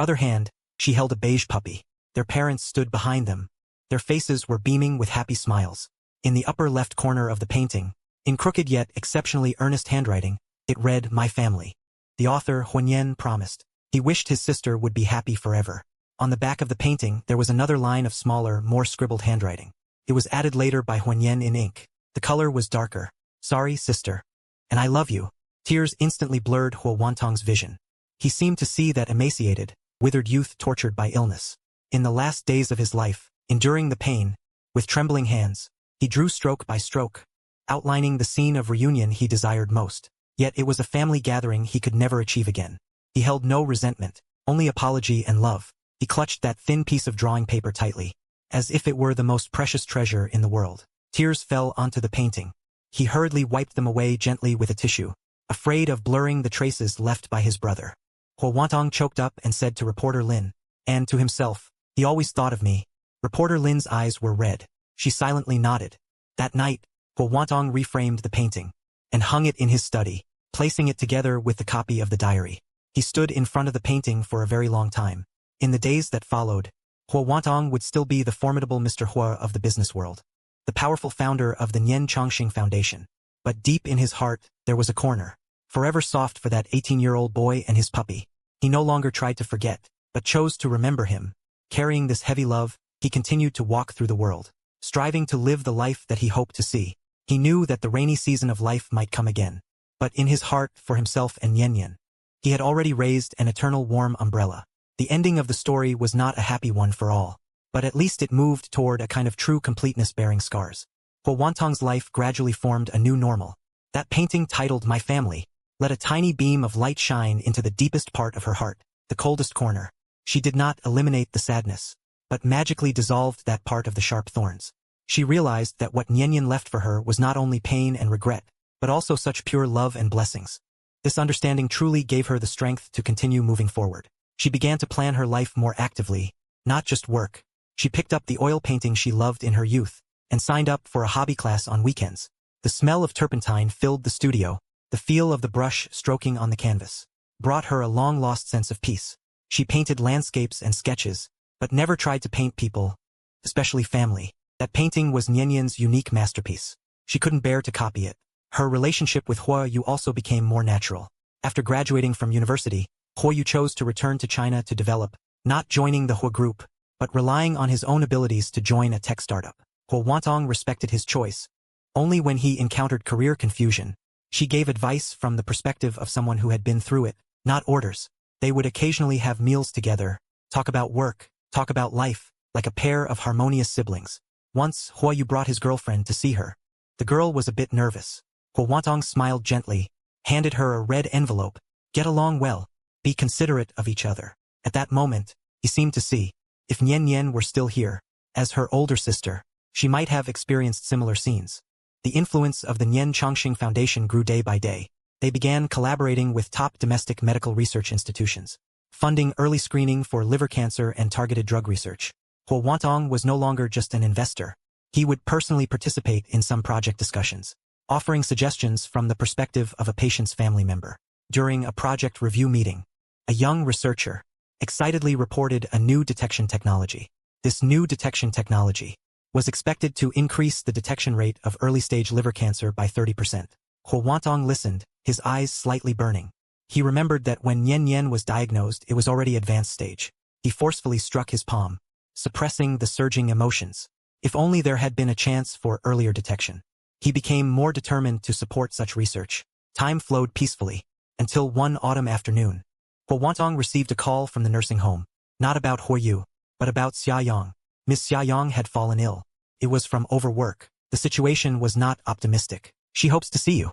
Speaker 1: other hand, she held a beige puppy. Their parents stood behind them. Their faces were beaming with happy smiles. In the upper left corner of the painting, in crooked yet exceptionally earnest handwriting, it read, My family. The author, Huanyan, promised. He wished his sister would be happy forever. On the back of the painting, there was another line of smaller, more scribbled handwriting. It was added later by Huanyan in ink. The color was darker. Sorry, sister. And I love you. Tears instantly blurred Huo Wantong's vision. He seemed to see that emaciated, withered youth tortured by illness. In the last days of his life, enduring the pain, with trembling hands, he drew stroke by stroke, outlining the scene of reunion he desired most. Yet it was a family gathering he could never achieve again. He held no resentment, only apology and love. He clutched that thin piece of drawing paper tightly, as if it were the most precious treasure in the world. Tears fell onto the painting. He hurriedly wiped them away gently with a tissue, afraid of blurring the traces left by his brother. Huo Wantong choked up and said to reporter Lin, and to himself, he always thought of me. Reporter Lin's eyes were red. She silently nodded. That night, Huo Wantong reframed the painting and hung it in his study, placing it together with the copy of the diary. He stood in front of the painting for a very long time. In the days that followed, Huo Wantong would still be the formidable Mr. Hua of the business world, the powerful founder of the Nian Chongqing Foundation. But deep in his heart, there was a corner, forever soft for that 18-year-old boy and his puppy. He no longer tried to forget, but chose to remember him. Carrying this heavy love, he continued to walk through the world, striving to live the life that he hoped to see. He knew that the rainy season of life might come again, but in his heart for himself and Nian Nian, he had already raised an eternal warm umbrella. The ending of the story was not a happy one for all, but at least it moved toward a kind of true completeness bearing scars. Huo Wantong's life gradually formed a new normal. That painting titled My Family let a tiny beam of light shine into the deepest part of her heart, the coldest corner. She did not eliminate the sadness, but magically dissolved that part of the sharp thorns. She realized that what Nian Nian left for her was not only pain and regret, but also such pure love and blessings. This understanding truly gave her the strength to continue moving forward. She began to plan her life more actively, not just work. She picked up the oil painting she loved in her youth, and signed up for a hobby class on weekends. The smell of turpentine filled the studio. The feel of the brush stroking on the canvas brought her a long-lost sense of peace. She painted landscapes and sketches, but never tried to paint people, especially family. That painting was Nian Nian's unique masterpiece. She couldn't bear to copy it. Her relationship with Hua Yu also became more natural. After graduating from university, Hua Yu chose to return to China to develop, not joining the Hua group, but relying on his own abilities to join a tech startup. Huo Wantong respected his choice. Only when he encountered career confusion, she gave advice from the perspective of someone who had been through it, not orders. They would occasionally have meals together, talk about work, talk about life, like a pair of harmonious siblings. Once, Huo Yu brought his girlfriend to see her. The girl was a bit nervous. Huo Wantong smiled gently, handed her a red envelope. Get along well. Be considerate of each other. At that moment, he seemed to see. If Nian Nian were still here, as her older sister, she might have experienced similar scenes. The influence of the Nian Chongqing Foundation grew day by day. They began collaborating with top domestic medical research institutions, funding early screening for liver cancer and targeted drug research. Huo Wantong was no longer just an investor. He would personally participate in some project discussions, offering suggestions from the perspective of a patient's family member. During a project review meeting, a young researcher excitedly reported a new detection technology. This new detection technology was expected to increase the detection rate of early-stage liver cancer by 30%. Huo Wantong listened, his eyes slightly burning. He remembered that when Nian Nian was diagnosed, it was already advanced stage. He forcefully struck his palm, suppressing the surging emotions. If only there had been a chance for earlier detection. He became more determined to support such research. Time flowed peacefully, until one autumn afternoon. Huo Wantong received a call from the nursing home, not about Huo Yu, but about Xia Yang. Miss Xia Yang had fallen ill. It was from overwork. The situation was not optimistic. She hopes to see you.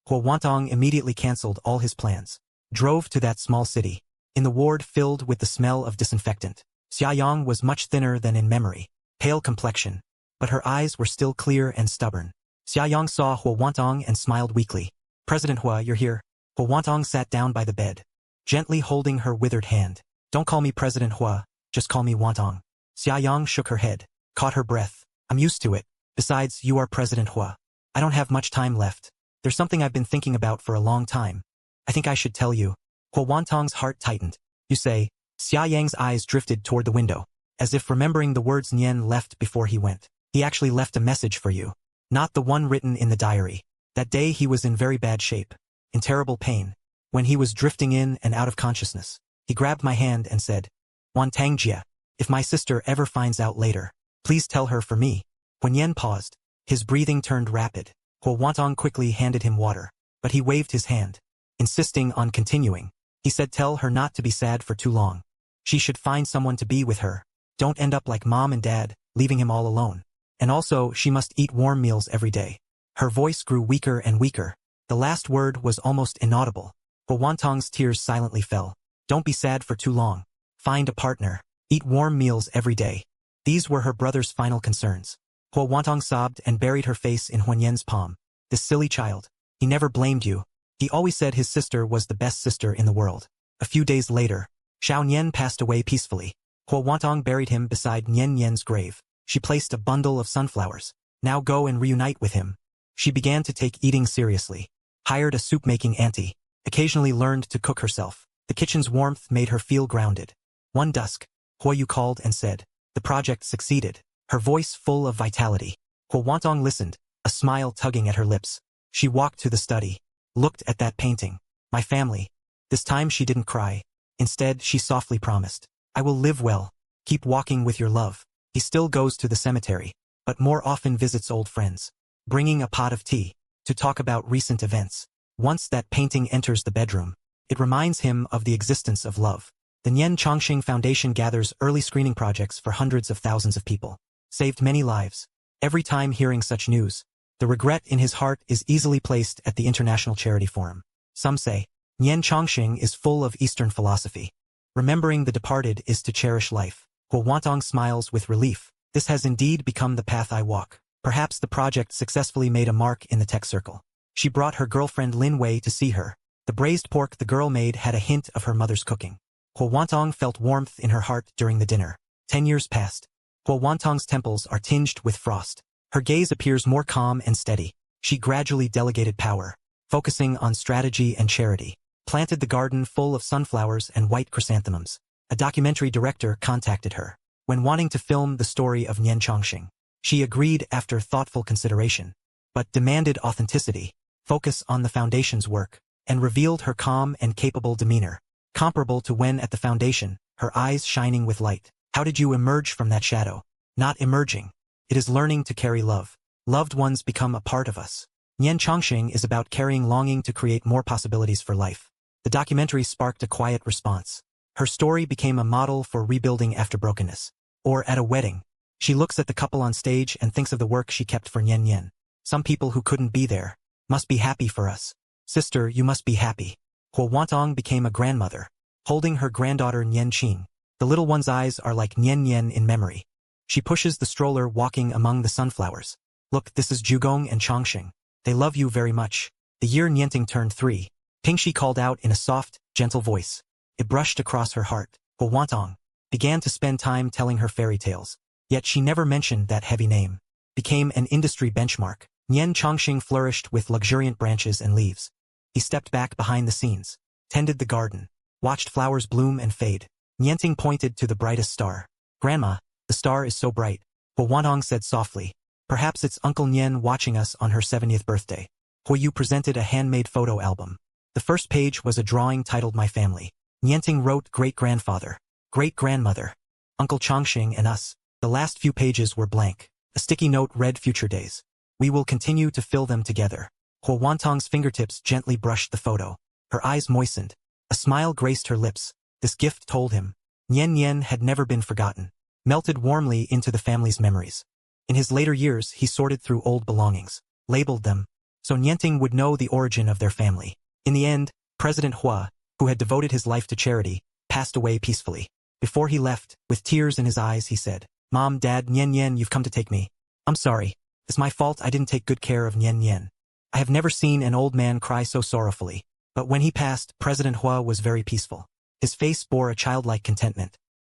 Speaker 1: Huo Wantong immediately cancelled all his plans, drove to that small city, in the ward filled with the smell of disinfectant. Xia Yang was much thinner than in memory, pale complexion, but her eyes were still clear and stubborn. Xia Yang saw Huo Wantong and smiled weakly. President Hua, you're here. Huo Wantong sat down by the bed, gently holding her withered hand. Don't call me President Hua, just call me Wantong. Xia Yang shook her head, caught her breath. I'm used to it. Besides, you are President Hua. I don't have much time left. There's something I've been thinking about for a long time. I think I should tell you. Huo Wantong's heart tightened. You say. Xia Yang's eyes drifted toward the window, as if remembering the words Nian left before he went. He actually left a message for you. Not the one written in the diary. That day he was in very bad shape, in terrible pain, when he was drifting in and out of consciousness. He grabbed my hand and said, Wantangjia, if my sister ever finds out later, please tell her for me. When Yen paused, his breathing turned rapid. Huo Wantong quickly handed him water, but he waved his hand, insisting on continuing. He said tell her not to be sad for too long. She should find someone to be with her. Don't end up like mom and dad, leaving him all alone. And also, she must eat warm meals every day. Her voice grew weaker and weaker. The last word was almost inaudible. Huo Wantong's tears silently fell. Don't be sad for too long. Find a partner. Eat warm meals every day. These were her brother's final concerns. Huo Wantong sobbed and buried her face in Huan Yen's palm. This silly child. He never blamed you. He always said his sister was the best sister in the world. A few days later, Xiao Nian passed away peacefully. Huo Wantong buried him beside Nian Nian's grave. She placed a bundle of sunflowers. Now go and reunite with him. She began to take eating seriously. Hired a soup-making auntie. Occasionally learned to cook herself. The kitchen's warmth made her feel grounded. One dusk, Huo Yu called and said, the project succeeded. Her voice full of vitality. Huo Wantong listened, a smile tugging at her lips. She walked to the study, looked at that painting. My family. This time she didn't cry. Instead, she softly promised, I will live well. Keep walking with your love. He still goes to the cemetery, but more often visits old friends, bringing a pot of tea, to talk about recent events. Once that painting enters the bedroom, it reminds him of the existence of love. The Nian Chongqing Foundation gathers early screening projects for hundreds of thousands of people. Saved many lives. Every time hearing such news, the regret in his heart is easily placed at the International Charity Forum. Some say, Nian Chongqing is full of Eastern philosophy. Remembering the departed is to cherish life. Huo Wantong smiles with relief. This has indeed become the path I walk. Perhaps the project successfully made a mark in the tech circle. She brought her girlfriend Lin Wei to see her. The braised pork the girl made had a hint of her mother's cooking. Huo Wantong felt warmth in her heart during the dinner. 10 years passed. Huo Wantong's temples are tinged with frost. Her gaze appears more calm and steady. She gradually delegated power, focusing on strategy and charity. Planted the garden full of sunflowers and white chrysanthemums. A documentary director contacted her. When wanting to film the story of Nian Chongqing, she agreed after thoughtful consideration, but demanded authenticity, focus on the foundation's work, and revealed her calm and capable demeanor, comparable to when at the foundation, her eyes shining with light. How did you emerge from that shadow? Not emerging. It is learning to carry love. Loved ones become a part of us. Nian Chongqing is about carrying longing to create more possibilities for life. The documentary sparked a quiet response. Her story became a model for rebuilding after brokenness. Or at a wedding. She looks at the couple on stage and thinks of the work she kept for Nian Nian. Some people who couldn't be there must be happy for us. Sister, you must be happy. Huo Wantong became a grandmother, holding her granddaughter Nian Qing. The little one's eyes are like Nian Nian in memory. She pushes the stroller walking among the sunflowers. Look, this is Jugong and Chongqing. They love you very much. The year Nianting turned 3. Pingxi called out in a soft, gentle voice. It brushed across her heart. Huo Wantong began to spend time telling her fairy tales. Yet she never mentioned that heavy name. Became an industry benchmark. Nian Chongqing flourished with luxuriant branches and leaves. He stepped back behind the scenes, tended the garden, watched flowers bloom and fade. Nianting pointed to the brightest star. Grandma, the star is so bright. Huo Wantong said softly. Perhaps it's Uncle Nian watching us on her 70th birthday. Huo Yu presented a handmade photo album. The first page was a drawing titled My Family. Nianting wrote great-grandfather, great-grandmother, Uncle Chongqing and us. The last few pages were blank. A sticky note read future days. We will continue to fill them together. Huo Wantong's fingertips gently brushed the photo. Her eyes moistened. A smile graced her lips. This gift told him. Nian Nian had never been forgotten. Melted warmly into the family's memories. In his later years, he sorted through old belongings, labeled them, so Nianting would know the origin of their family. In the end, President Hua, who had devoted his life to charity, passed away peacefully. Before he left, with tears in his eyes, he said, Mom, Dad, Nian Nian, you've come to take me. I'm sorry. It's my fault I didn't take good care of Nian Nian. I have never seen an old man cry so sorrowfully. But when he passed, President Hua was very peaceful. His face bore a childlike contentment.